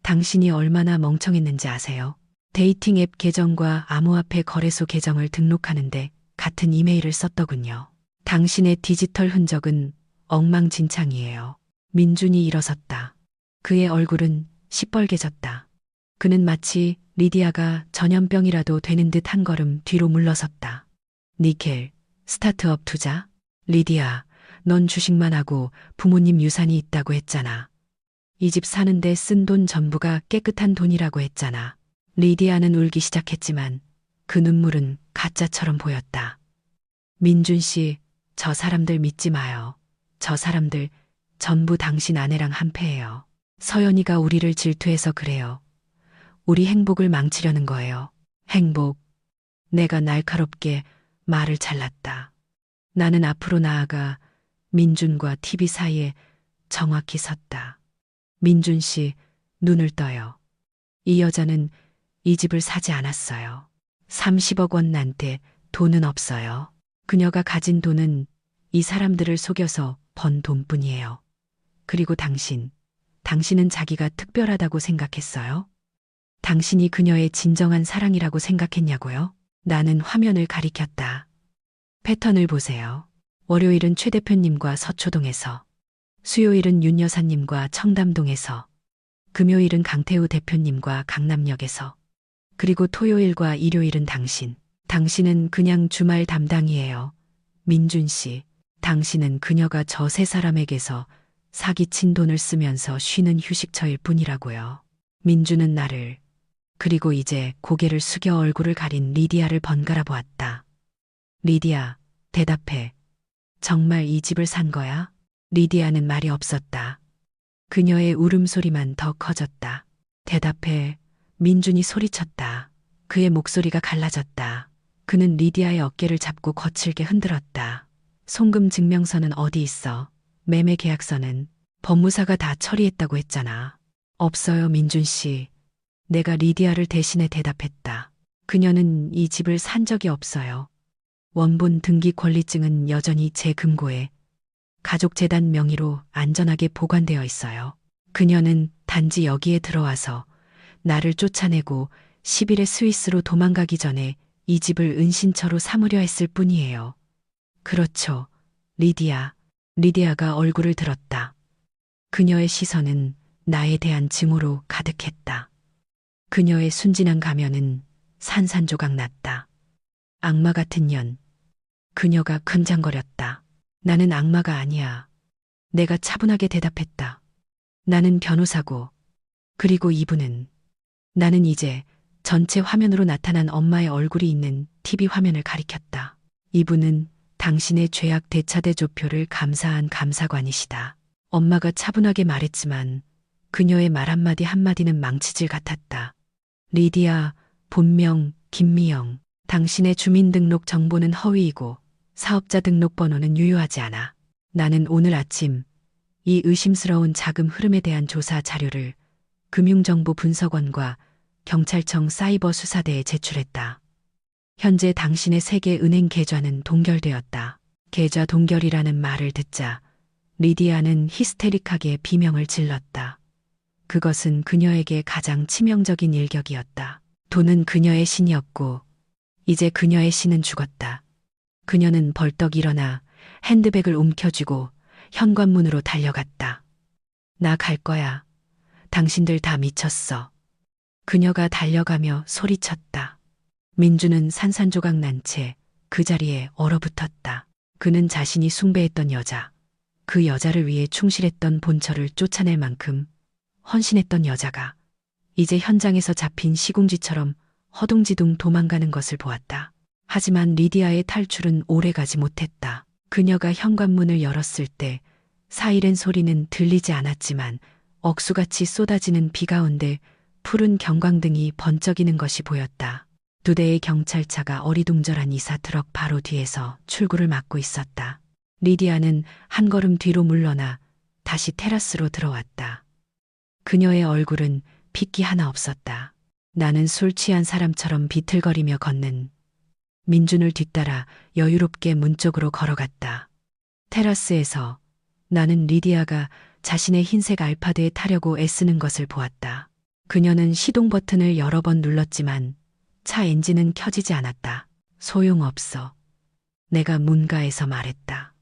S1: 당신이 얼마나 멍청했는지 아세요? 데이팅 앱 계정과 암호화폐 거래소 계정을 등록하는데 같은 이메일을 썼더군요. 당신의 디지털 흔적은 엉망진창이에요. 민준이 일어섰다. 그의 얼굴은 시뻘개졌다. 그는 마치 리디아가 전염병이라도 되는 듯 한 걸음 뒤로 물러섰다. 니켈, 스타트업 투자? 리디아, 넌 주식만 하고 부모님 유산이 있다고 했잖아. 이 집 사는데 쓴 돈 전부가 깨끗한 돈이라고 했잖아. 리디아는 울기 시작했지만 그 눈물은 가짜처럼 보였다. 민준 씨, 저 사람들 믿지 마요. 저 사람들 전부 당신 아내랑 한패예요. 서연이가 우리를 질투해서 그래요. 우리 행복을 망치려는 거예요. 행복. 내가 날카롭게 말을 잘랐다. 나는 앞으로 나아가 민준과 TV 사이에 정확히 섰다. 민준 씨, 눈을 떠요. 이 여자는 이 집을 사지 않았어요. 30억 원 난데 돈은 없어요. 그녀가 가진 돈은 이 사람들을 속여서 번 돈뿐이에요. 그리고 당신은 자기가 특별하다고 생각했어요? 당신이 그녀의 진정한 사랑이라고 생각했냐고요? 나는 화면을 가리켰다. 패턴을 보세요. 월요일은 최 대표님과 서초동에서, 수요일은 윤 여사님과 청담동에서, 금요일은 강태우 대표님과 강남역에서, 그리고 토요일과 일요일은 당신은 그냥 주말 담당이에요. 민준 씨, 당신은 그녀가 저 세 사람에게서 사기친 돈을 쓰면서 쉬는 휴식처일 뿐이라고요. 민준은 나를, 그리고 이제 고개를 숙여 얼굴을 가린 리디아를 번갈아 보았다. 리디아, 대답해. 정말 이 집을 산 거야? 리디아는 말이 없었다. 그녀의 울음소리만 더 커졌다. 대답해. 민준이 소리쳤다. 그의 목소리가 갈라졌다. 그는 리디아의 어깨를 잡고 거칠게 흔들었다. 송금 증명서는 어디 있어? 매매 계약서는? 법무사가 다 처리했다고 했잖아. 없어요, 민준 씨. 내가 리디아를 대신해 대답했다. 그녀는 이 집을 산 적이 없어요. 원본 등기 권리증은 여전히 제 금고에 가족재단 명의로 안전하게 보관되어 있어요. 그녀는 단지 여기에 들어와서 나를 쫓아내고 10일에 스위스로 도망가기 전에 이 집을 은신처로 삼으려 했을 뿐이에요. 그렇죠. 리디아가 얼굴을 들었다. 그녀의 시선은 나에 대한 증오로 가득했다. 그녀의 순진한 가면은 산산조각 났다. 악마 같은 년. 그녀가 금장거렸다. 나는 악마가 아니야. 내가 차분하게 대답했다. 나는 변호사고. 그리고 이분은. 나는 이제 전체 화면으로 나타난 엄마의 얼굴이 있는 TV 화면을 가리켰다. 이분은 당신의 죄악 대차대조표를 감사한 감사관이시다. 엄마가 차분하게 말했지만 그녀의 말 한마디 한마디는 망치질 같았다. 리디아, 본명 김미영. 당신의 주민등록 정보는 허위이고 사업자 등록번호는 유효하지 않아. 나는 오늘 아침 이 의심스러운 자금 흐름에 대한 조사 자료를 금융정보분석원과 경찰청 사이버수사대에 제출했다. 현재 당신의 세 개 은행 계좌는 동결되었다. 계좌 동결이라는 말을 듣자 리디아는 히스테릭하게 비명을 질렀다. 그것은 그녀에게 가장 치명적인 일격이었다. 돈은 그녀의 신이었고 이제 그녀의 신은 죽었다. 그녀는 벌떡 일어나 핸드백을 움켜쥐고 현관문으로 달려갔다. 나 갈 거야. 당신들 다 미쳤어. 그녀가 달려가며 소리쳤다. 민주는 산산조각 난 채 그 자리에 얼어붙었다. 그는 자신이 숭배했던 여자, 그 여자를 위해 충실했던 본처를 쫓아낼 만큼 헌신했던 여자가 이제 현장에서 잡힌 시궁지처럼 허둥지둥 도망가는 것을 보았다. 하지만 리디아의 탈출은 오래가지 못했다. 그녀가 현관문을 열었을 때 사이렌 소리는 들리지 않았지만 억수같이 쏟아지는 비 가운데 푸른 경광등이 번쩍이는 것이 보였다. 2대의 경찰차가 어리둥절한 이사 트럭 바로 뒤에서 출구를 막고 있었다. 리디아는 한 걸음 뒤로 물러나 다시 테라스로 들어왔다. 그녀의 얼굴은 핏기 하나 없었다. 나는 술 취한 사람처럼 비틀거리며 걷는 민준을 뒤따라 여유롭게 문 쪽으로 걸어갔다. 테라스에서 나는 리디아가 자신의 흰색 알파드에 타려고 애쓰는 것을 보았다. 그녀는 시동 버튼을 여러 번 눌렀지만 차 엔진은 켜지지 않았다. 소용없어. 내가 문가에서 말했다.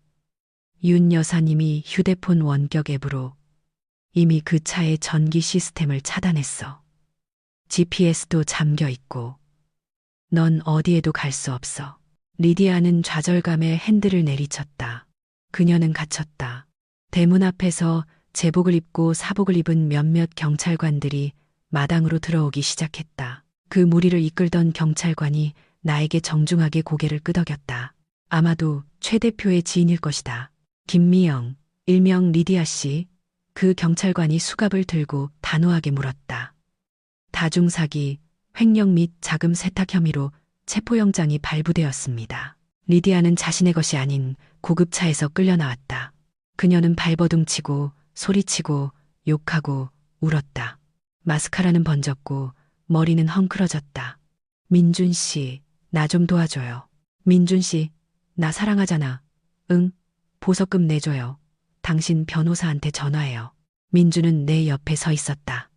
S1: 윤 여사님이 휴대폰 원격 앱으로 이미 그 차의 전기 시스템을 차단했어. GPS도 잠겨 있고 넌 어디에도 갈 수 없어. 리디아는 좌절감에 핸들을 내리쳤다. 그녀는 갇혔다. 대문 앞에서 제복을 입고 사복을 입은 몇몇 경찰관들이 마당으로 들어오기 시작했다. 그 무리를 이끌던 경찰관이 나에게 정중하게 고개를 끄덕였다. 아마도 최 대표의 지인일 것이다. 김미영, 일명 리디아 씨. 그 경찰관이 수갑을 들고 단호하게 물었다. 다중사기, 횡령 및 자금 세탁 혐의로 체포영장이 발부되었습니다. 리디아는 자신의 것이 아닌 고급차에서 끌려 나왔다. 그녀는 발버둥치고 소리치고 욕하고 울었다. 마스카라는 번졌고 머리는 헝클어졌다. 민준 씨, 나 좀 도와줘요. 민준 씨, 나 사랑하잖아. 응, 보석금 내줘요. 당신 변호사한테 전화해요. 민준은 내 옆에 서 있었다.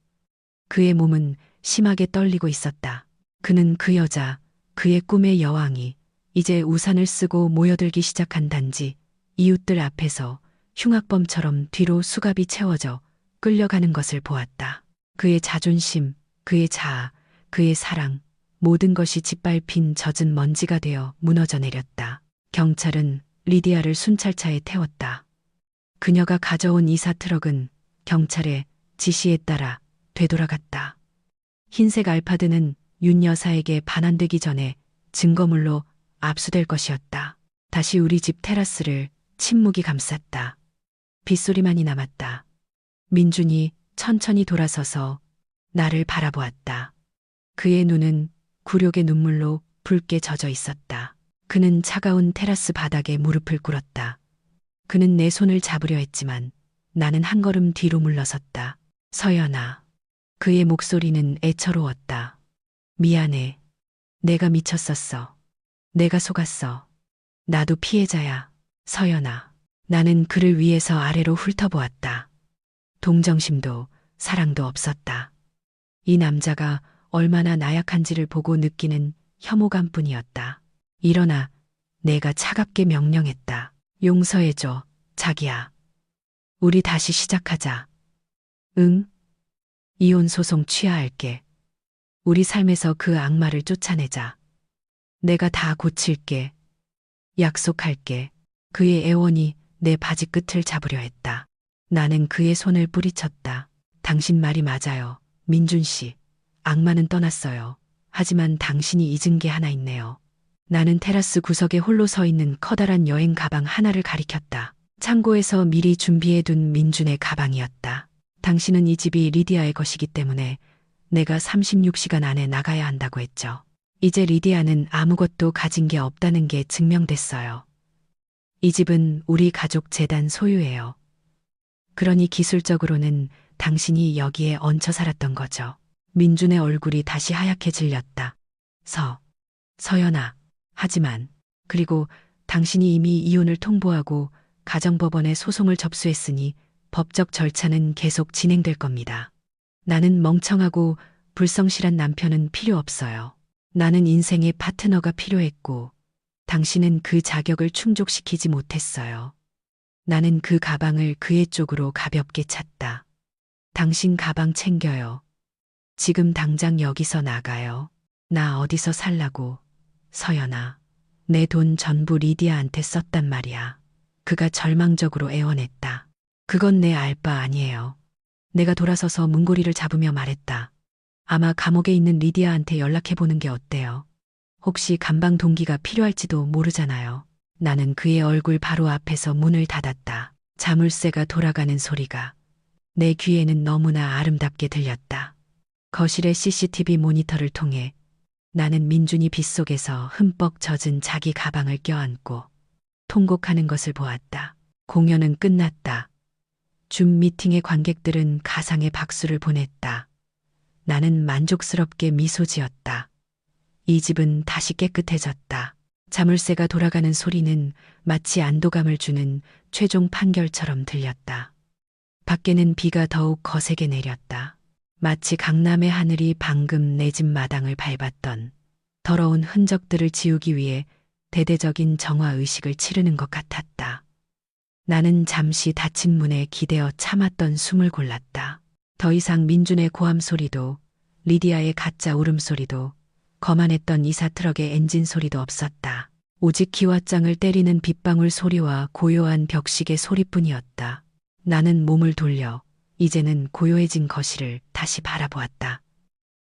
S1: 그의 몸은 심하게 떨리고 있었다. 그는 그 여자, 그의 꿈의 여왕이 이제 우산을 쓰고 모여들기 시작한 단지 이웃들 앞에서 흉악범처럼 뒤로 수갑이 채워져 끌려가는 것을 보았다. 그의 자존심, 그의 자아, 그의 사랑, 모든 것이 짓밟힌 젖은 먼지가 되어 무너져 내렸다. 경찰은 리디아를 순찰차에 태웠다. 그녀가 가져온 이사 트럭은 경찰의 지시에 따라 되돌아갔다. 흰색 알파드는 윤 여사에게 반환되기 전에 증거물로 압수될 것이었다. 다시 우리 집 테라스를 침묵이 감쌌다. 빗소리만이 남았다. 민준이 천천히 돌아서서 나를 바라보았다. 그의 눈은 굴욕의 눈물로 붉게 젖어 있었다. 그는 차가운 테라스 바닥에 무릎을 꿇었다. 그는 내 손을 잡으려 했지만 나는 한 걸음 뒤로 물러섰다. 서연아. 그의 목소리는 애처로웠다. 미안해. 내가 미쳤었어. 내가 속았어. 나도 피해자야. 서연아. 나는 그를 위에서 아래로 훑어보았다. 동정심도 사랑도 없었다. 이 남자가 얼마나 나약한지를 보고 느끼는 혐오감뿐이었다. 일어나. 내가 차갑게 명령했다. 용서해줘, 자기야. 우리 다시 시작하자. 응? 이혼 소송 취하할게. 우리 삶에서 그 악마를 쫓아내자. 내가 다 고칠게. 약속할게. 그의 애원이 내 바지 끝을 잡으려 했다. 나는 그의 손을 뿌리쳤다. 당신 말이 맞아요. 민준 씨. 악마는 떠났어요. 하지만 당신이 잊은 게 하나 있네요. 나는 테라스 구석에 홀로 서 있는 커다란 여행 가방 하나를 가리켰다. 창고에서 미리 준비해둔 민준의 가방이었다. 당신은 이 집이 리디아의 것이기 때문에 내가 36시간 안에 나가야 한다고 했죠. 이제 리디아는 아무것도 가진 게 없다는 게 증명됐어요. 이 집은 우리 가족 재단 소유예요. 그러니 기술적으로는 당신이 여기에 얹혀 살았던 거죠. 민준의 얼굴이 다시 하얗게 질렸다. 서연아. 하지만, 그리고 당신이 이미 이혼을 통보하고 가정법원에 소송을 접수했으니 법적 절차는 계속 진행될 겁니다. 나는 멍청하고 불성실한 남편은 필요 없어요. 나는 인생의 파트너가 필요했고, 당신은 그 자격을 충족시키지 못했어요. 나는 그 가방을 그의 쪽으로 가볍게 찼다. 당신 가방 챙겨요. 지금 당장 여기서 나가요. 나 어디서 살라고. 서연아. 내 돈 전부 리디아한테 썼단 말이야. 그가 절망적으로 애원했다. 그건 내 알 바 아니에요. 내가 돌아서서 문고리를 잡으며 말했다. 아마 감옥에 있는 리디아한테 연락해보는 게 어때요? 혹시 감방 동기가 필요할지도 모르잖아요. 나는 그의 얼굴 바로 앞에서 문을 닫았다. 자물쇠가 돌아가는 소리가 내 귀에는 너무나 아름답게 들렸다. 거실의 CCTV 모니터를 통해 나는 민준이 빗속에서 흠뻑 젖은 자기 가방을 껴안고 통곡하는 것을 보았다. 공연은 끝났다. 줌 미팅의 관객들은 가상의 박수를 보냈다. 나는 만족스럽게 미소 지었다. 이 집은 다시 깨끗해졌다. 자물쇠가 돌아가는 소리는 마치 안도감을 주는 최종 판결처럼 들렸다. 밖에는 비가 더욱 거세게 내렸다. 마치 강남의 하늘이 방금 내 집 마당을 밟았던 더러운 흔적들을 지우기 위해 대대적인 정화의식을 치르는 것 같았다. 나는 잠시 닫힌 문에 기대어 참았던 숨을 골랐다. 더 이상 민준의 고함 소리도 리디아의 가짜 울음소리도 거만했던 이사트럭의 엔진 소리도 없었다. 오직 기와장을 때리는 빗방울 소리와 고요한 벽시계 소리뿐이었다. 나는 몸을 돌려 이제는 고요해진 거실을 다시 바라보았다.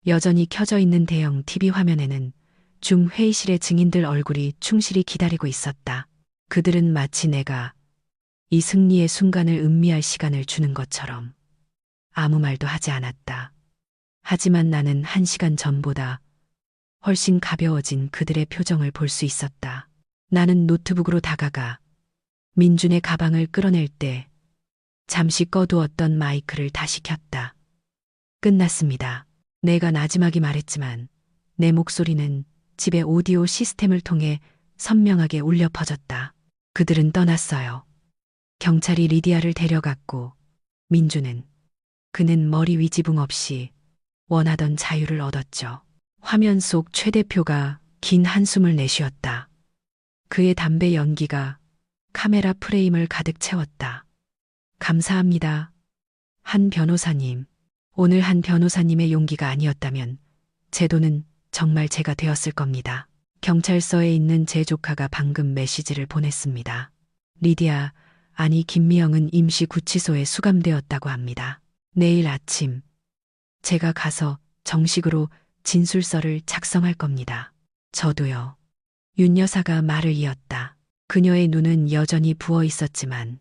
S1: 여전히 켜져 있는 대형 TV 화면에는 줌 회의실의 증인들 얼굴이 충실히 기다리고 있었다. 그들은 마치 내가 이 승리의 순간을 음미할 시간을 주는 것처럼 아무 말도 하지 않았다. 하지만 나는 1시간 전보다 훨씬 가벼워진 그들의 표정을 볼 수 있었다. 나는 노트북으로 다가가 민준의 가방을 끌어낼 때 잠시 꺼두었던 마이크를 다시 켰다. 끝났습니다. 내가 나지막이 말했지만 내 목소리는 집의 오디오 시스템을 통해 선명하게 울려 퍼졌다. 그들은 떠났어요. 경찰이 리디아를 데려갔고 그는 머리 위 지붕 없이 원하던 자유를 얻었죠. 화면 속 최 대표가 긴 한숨을 내쉬었다. 그의 담배 연기가 카메라 프레임을 가득 채웠다. 감사합니다. 한 변호사님. 오늘 한 변호사님의 용기가 아니었다면 제도는 정말 제가 되었을 겁니다. 경찰서에 있는 제 조카가 방금 메시지를 보냈습니다. 리디아, 아니 김미영은 임시 구치소에 수감되었다고 합니다. 내일 아침 제가 가서 정식으로 진술서를 작성할 겁니다. 저도요. 윤 여사가 말을 이었다. 그녀의 눈은 여전히 부어 있었지만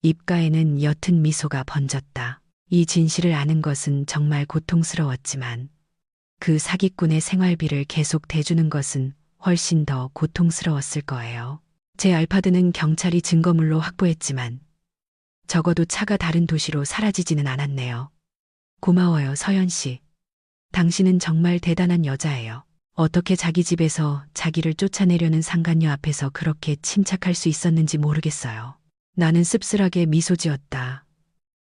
S1: 입가에는 옅은 미소가 번졌다. 이 진실을 아는 것은 정말 고통스러웠지만 그 사기꾼의 생활비를 계속 대주는 것은 훨씬 더 고통스러웠을 거예요. 제 알파드는 경찰이 증거물로 확보했지만 적어도 차가 다른 도시로 사라지지는 않았네요. 고마워요, 서연 씨. 당신은 정말 대단한 여자예요. 어떻게 자기 집에서 자기를 쫓아내려는 상간녀 앞에서 그렇게 침착할 수 있었는지 모르겠어요. 나는 씁쓸하게 미소 지었다.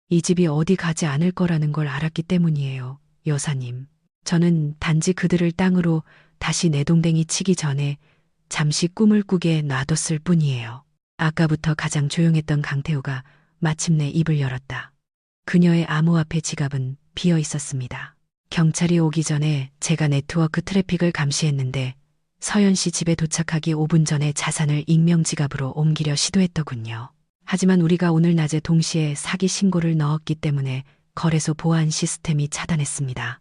S1: 이 집이 어디 가지 않을 거라는 걸 알았기 때문이에요, 여사님. 저는 단지 그들을 땅으로 다시 내동댕이 치기 전에 잠시 꿈을 꾸게 놔뒀을 뿐이에요. 아까부터 가장 조용했던 강태우가 마침내 입을 열었다. 그녀의 암호화폐 지갑은 비어 있었습니다. 경찰이 오기 전에 제가 네트워크 트래픽을 감시했는데 서연 씨 집에 도착하기 5분 전에 자산을 익명 지갑으로 옮기려 시도했더군요. 하지만 우리가 오늘 낮에 동시에 사기 신고를 넣었기 때문에 거래소 보안 시스템이 차단했습니다.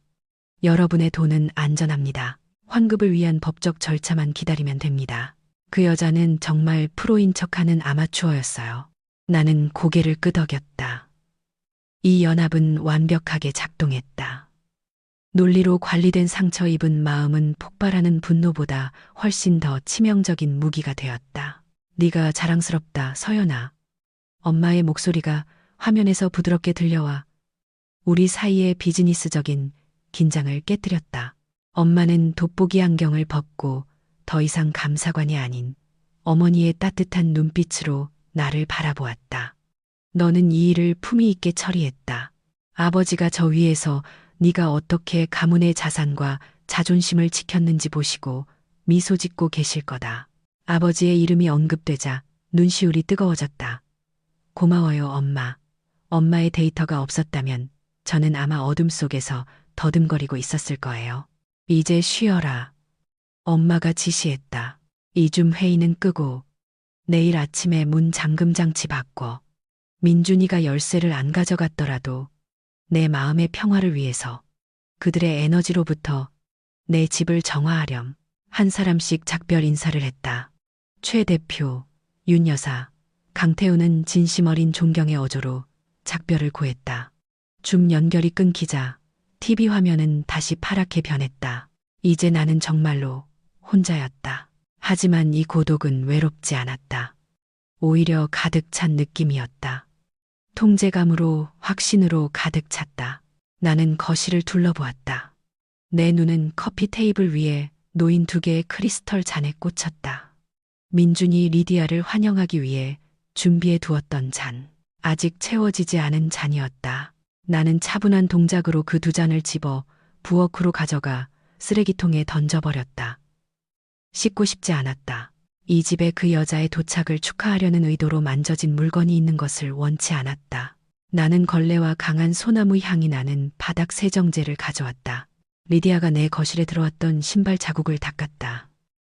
S1: 여러분의 돈은 안전합니다. 환급을 위한 법적 절차만 기다리면 됩니다. 그 여자는 정말 프로인 척하는 아마추어였어요. 나는 고개를 끄덕였다. 이 연합은 완벽하게 작동했다. 논리로 관리된 상처 입은 마음은 폭발하는 분노보다 훨씬 더 치명적인 무기가 되었다. 네가 자랑스럽다, 서연아. 엄마의 목소리가 화면에서 부드럽게 들려와 우리 사이의 비즈니스적인 긴장을 깨뜨렸다. 엄마는 돋보기 안경을 벗고 더 이상 감사관이 아닌 어머니의 따뜻한 눈빛으로 나를 바라보았다. 너는 이 일을 품위 있게 처리했다. 아버지가 저 위에서 네가 어떻게 가문의 자산과 자존심을 지켰는지 보시고 미소 짓고 계실 거다. 아버지의 이름이 언급되자 눈시울이 뜨거워졌다. 고마워요, 엄마. 엄마의 데이터가 없었다면 저는 아마 어둠 속에서 더듬거리고 있었을 거예요. 이제 쉬어라. 엄마가 지시했다. 이줌 회의는 끄고 내일 아침에 문 잠금 장치 바꿔. 민준이가 열쇠를 안 가져갔더라도 내 마음의 평화를 위해서 그들의 에너지로부터 내 집을 정화하렴. 한 사람씩 작별 인사를 했다. 최 대표, 윤 여사, 강태우는 진심 어린 존경의 어조로 작별을 고했다. 줌 연결이 끊기자 TV 화면은 다시 파랗게 변했다. 이제 나는 정말로 혼자였다. 하지만 이 고독은 외롭지 않았다. 오히려 가득 찬 느낌이었다. 통제감으로, 확신으로 가득 찼다. 나는 거실을 둘러보았다. 내 눈은 커피 테이블 위에 놓인 2개의 크리스털 잔에 꽂혔다. 민준이 리디아를 환영하기 위해 준비해 두었던 잔. 아직 채워지지 않은 잔이었다. 나는 차분한 동작으로 그 두 잔을 집어 부엌으로 가져가 쓰레기통에 던져버렸다. 씻고 싶지 않았다. 이 집에 그 여자의 도착을 축하하려는 의도로 만져진 물건이 있는 것을 원치 않았다. 나는 걸레와 강한 소나무 향이 나는 바닥 세정제를 가져왔다. 리디아가 내 거실에 들어왔던 신발 자국을 닦았다.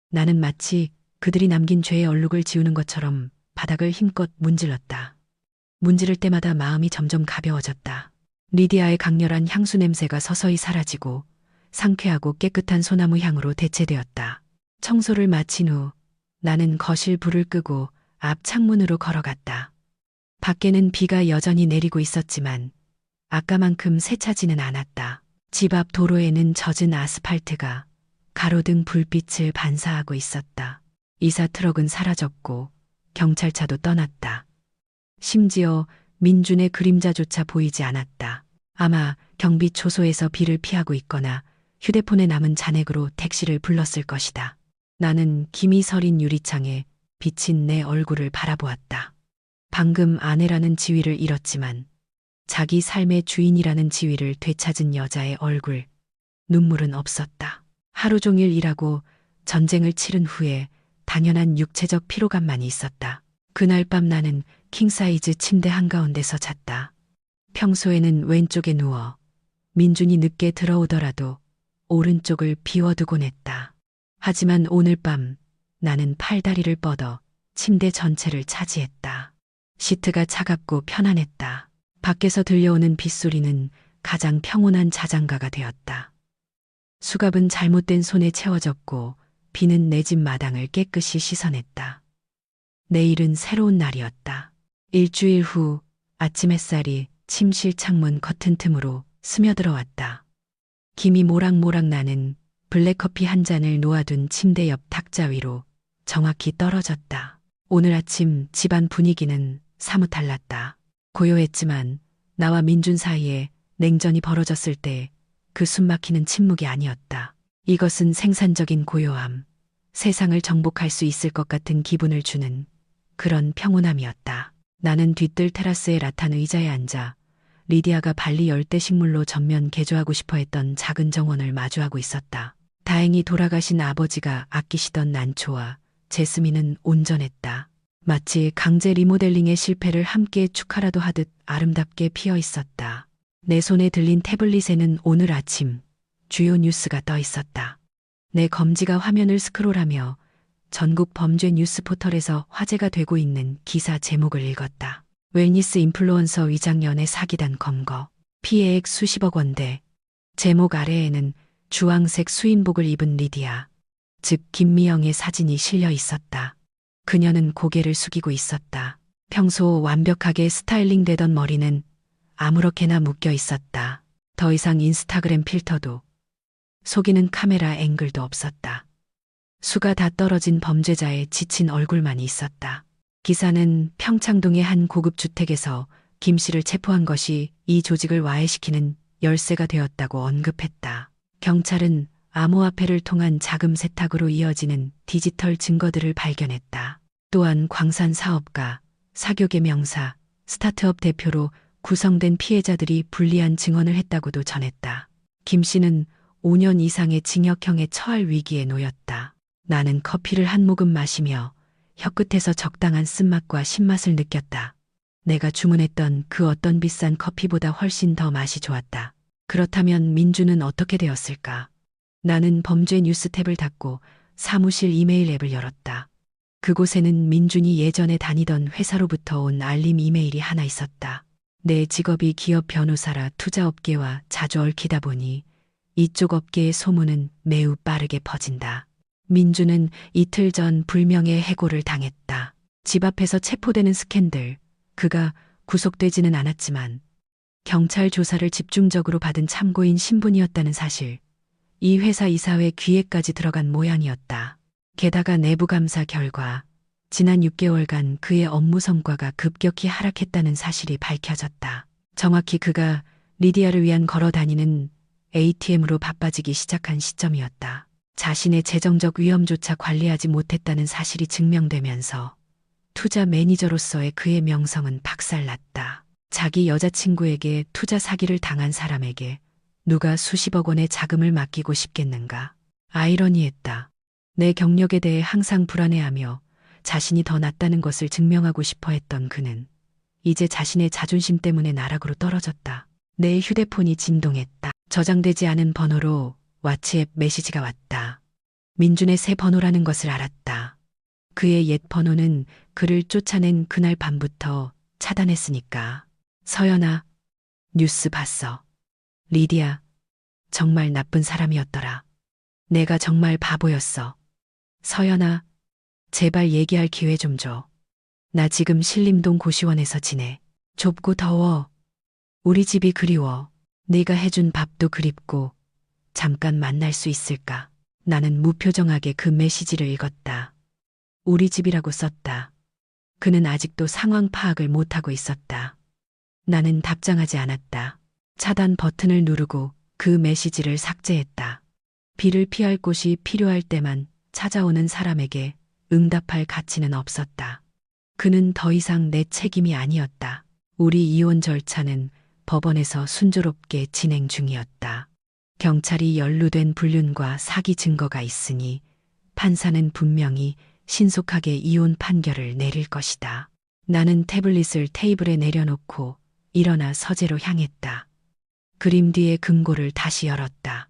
S1: 나는 마치 그들이 남긴 죄의 얼룩을 지우는 것처럼 바닥을 힘껏 문질렀다. 문지를 때마다 마음이 점점 가벼워졌다. 리디아의 강렬한 향수 냄새가 서서히 사라지고 상쾌하고 깨끗한 소나무 향으로 대체되었다. 청소를 마친 후 나는 거실 불을 끄고 앞 창문으로 걸어갔다. 밖에는 비가 여전히 내리고 있었지만 아까만큼 세차지는 않았다. 집 앞 도로에는 젖은 아스팔트가 가로등 불빛을 반사하고 있었다. 이사 트럭은 사라졌고 경찰차도 떠났다. 심지어 민준의 그림자조차 보이지 않았다. 아마 경비 초소에서 비를 피하고 있거나 휴대폰에 남은 잔액으로 택시를 불렀을 것이다. 나는 김이 서린 유리창에 비친 내 얼굴을 바라보았다. 방금 아내라는 지위를 잃었지만 자기 삶의 주인이라는 지위를 되찾은 여자의 얼굴, 눈물은 없었다. 하루 종일 일하고 전쟁을 치른 후에 당연한 육체적 피로감만이 있었다. 그날 밤 나는 킹사이즈 침대 한가운데서 잤다. 평소에는 왼쪽에 누워 민준이 늦게 들어오더라도 오른쪽을 비워두곤 했다. 하지만 오늘 밤 나는 팔다리를 뻗어 침대 전체를 차지했다. 시트가 차갑고 편안했다. 밖에서 들려오는 빗소리는 가장 평온한 자장가가 되었다. 수갑은 잘못된 손에 채워졌고 비는 내 집 마당을 깨끗이 씻어냈다. 내일은 새로운 날이었다. 일주일 후 아침 햇살이 침실 창문 커튼 틈으로 스며들어왔다. 김이 모락모락 나는 블랙커피 한 잔을 놓아둔 침대 옆 탁자 위로 정확히 떨어졌다. 오늘 아침 집안 분위기는 사뭇 달랐다. 고요했지만 나와 민준 사이에 냉전이 벌어졌을 때 그 숨막히는 침묵이 아니었다. 이것은 생산적인 고요함, 세상을 정복할 수 있을 것 같은 기분을 주는 그런 평온함이었다. 나는 뒤뜰 테라스의 라탄 의자에 앉아 리디아가 발리 열대식물로 전면 개조하고 싶어 했던 작은 정원을 마주하고 있었다. 다행히 돌아가신 아버지가 아끼시던 난초와 제스민은 온전했다. 마치 강제 리모델링의 실패를 함께 축하라도 하듯 아름답게 피어 있었다. 내 손에 들린 태블릿에는 오늘 아침 주요 뉴스가 떠 있었다. 내 검지가 화면을 스크롤하며 전국 범죄 뉴스 포털에서 화제가 되고 있는 기사 제목을 읽었다. 웰니스 인플루언서 위장 연애 사기단 검거. 피해액 수십억 원대. 제목 아래에는 주황색 수인복을 입은 리디아, 즉 김미영의 사진이 실려 있었다. 그녀는 고개를 숙이고 있었다. 평소 완벽하게 스타일링되던 머리는 아무렇게나 묶여 있었다. 더 이상 인스타그램 필터도 속이는 카메라 앵글도 없었다. 수가 다 떨어진 범죄자의 지친 얼굴만 있었다. 기사는 평창동의 한 고급 주택에서 김 씨를 체포한 것이 이 조직을 와해시키는 열쇠가 되었다고 언급했다. 경찰은 암호화폐를 통한 자금 세탁으로 이어지는 디지털 증거들을 발견했다. 또한 광산 사업가, 사교계 명사, 스타트업 대표로 구성된 피해자들이 불리한 증언을 했다고도 전했다. 김 씨는 5년 이상의 징역형에 처할 위기에 놓였다. 나는 커피를 한 모금 마시며 혀끝에서 적당한 쓴맛과 신맛을 느꼈다. 내가 주문했던 그 어떤 비싼 커피보다 훨씬 더 맛이 좋았다. 그렇다면 민주는 어떻게 되었을까? 나는 범죄 뉴스 탭을 닫고 사무실 이메일 앱을 열었다. 그곳에는 민준이 예전에 다니던 회사로부터 온 알림 이메일이 하나 있었다. 내 직업이 기업 변호사라 투자업계와 자주 얽히다 보니 이쪽 업계의 소문은 매우 빠르게 퍼진다. 민주는 이틀 전 불명예 해고를 당했다. 집 앞에서 체포되는 스캔들, 그가 구속되지는 않았지만 경찰 조사를 집중적으로 받은 참고인 신분이었다는 사실, 이 회사 이사회 귀에까지 들어간 모양이었다. 게다가 내부 감사 결과 지난 6개월간 그의 업무 성과가 급격히 하락했다는 사실이 밝혀졌다. 정확히 그가 리디아를 위한 걸어 다니는 ATM으로 바빠지기 시작한 시점이었다. 자신의 재정적 위험조차 관리하지 못했다는 사실이 증명되면서 투자 매니저로서의 그의 명성은 박살났다. 자기 여자친구에게 투자 사기를 당한 사람에게 누가 수십억 원의 자금을 맡기고 싶겠는가. 아이러니했다. 내 경력에 대해 항상 불안해하며 자신이 더 낫다는 것을 증명하고 싶어 했던 그는 이제 자신의 자존심 때문에 나락으로 떨어졌다. 내 휴대폰이 진동했다. 저장되지 않은 번호로 왓츠앱 메시지가 왔다. 민준의 새 번호라는 것을 알았다. 그의 옛 번호는 그를 쫓아낸 그날 밤부터 차단했으니까. 서연아, 뉴스 봤어. 리디아, 정말 나쁜 사람이었더라. 내가 정말 바보였어. 서연아, 제발 얘기할 기회 좀 줘. 나 지금 신림동 고시원에서 지내. 좁고 더워. 우리 집이 그리워. 네가 해준 밥도 그립고 잠깐 만날 수 있을까? 나는 무표정하게 그 메시지를 읽었다. 우리 집이라고 썼다. 그는 아직도 상황 파악을 못하고 있었다. 나는 답장하지 않았다. 차단 버튼을 누르고 그 메시지를 삭제했다. 비를 피할 곳이 필요할 때만 찾아오는 사람에게 응답할 가치는 없었다. 그는 더 이상 내 책임이 아니었다. 우리 이혼 절차는 법원에서 순조롭게 진행 중이었다. 경찰이 연루된 불륜과 사기 증거가 있으니 판사는 분명히 신속하게 이혼 판결을 내릴 것이다. 나는 태블릿을 테이블에 내려놓고 일어나 서재로 향했다. 그림 뒤에 금고를 다시 열었다.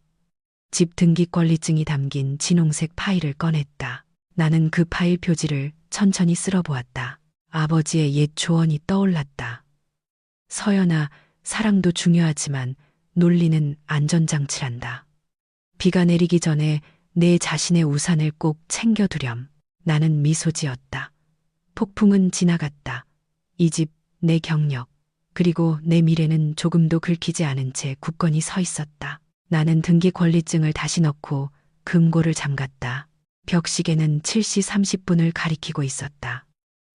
S1: 집 등기권리증이 담긴 진홍색 파일을 꺼냈다. 나는 그 파일 표지를 천천히 쓸어보았다. 아버지의 옛 조언이 떠올랐다. 서연아, 사랑도 중요하지만 논리는 안전장치란다. 비가 내리기 전에 내 자신의 우산을 꼭 챙겨두렴. 나는 미소 지었다. 폭풍은 지나갔다. 이 집, 내 경력, 그리고 내 미래는 조금도 긁히지 않은 채 굳건히 서 있었다. 나는 등기 권리증을 다시 넣고 금고를 잠갔다. 벽시계는 7시 30분을 가리키고 있었다.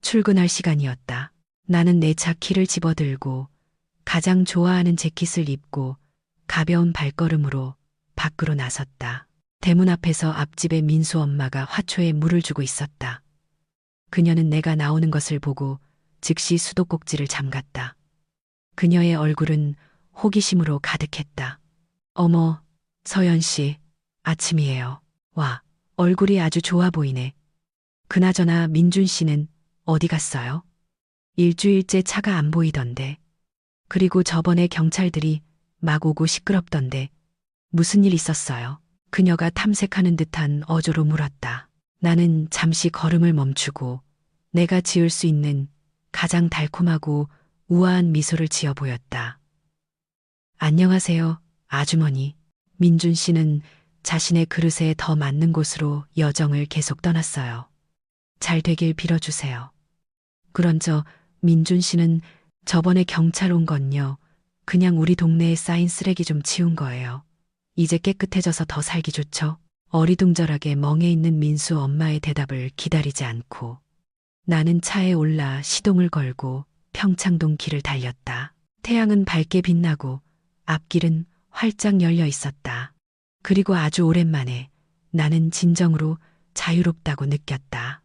S1: 출근할 시간이었다. 나는 내 차 키를 집어들고 가장 좋아하는 재킷을 입고 가벼운 발걸음으로 밖으로 나섰다. 대문 앞에서 앞집의 민수 엄마가 화초에 물을 주고 있었다. 그녀는 내가 나오는 것을 보고 즉시 수도꼭지를 잠갔다. 그녀의 얼굴은 호기심으로 가득했다. 어머, 서연 씨, 아침이에요. 와, 얼굴이 아주 좋아 보이네. 그나저나 민준 씨는 어디 갔어요? 일주일째 차가 안 보이던데. 그리고 저번에 경찰들이 막 오고 시끄럽던데. 무슨 일 있었어요? 그녀가 탐색하는 듯한 어조로 물었다. 나는 잠시 걸음을 멈추고 내가 지을 수 있는 가장 달콤하고 우아한 미소를 지어 보였다. 안녕하세요, 아주머니. 민준 씨는 자신의 그릇에 더 맞는 곳으로 여정을 계속 떠났어요. 잘 되길 빌어주세요. 그런저 민준 씨는 저번에 경찰 온 건요. 그냥 우리 동네에 쌓인 쓰레기 좀 치운 거예요. 이제 깨끗해져서 더 살기 좋죠? 어리둥절하게 멍해 있는 민수 엄마의 대답을 기다리지 않고 나는 차에 올라 시동을 걸고 평창동 길을 달렸다. 태양은 밝게 빛나고 앞길은 활짝 열려 있었다. 그리고 아주 오랜만에 나는 진정으로 자유롭다고 느꼈다.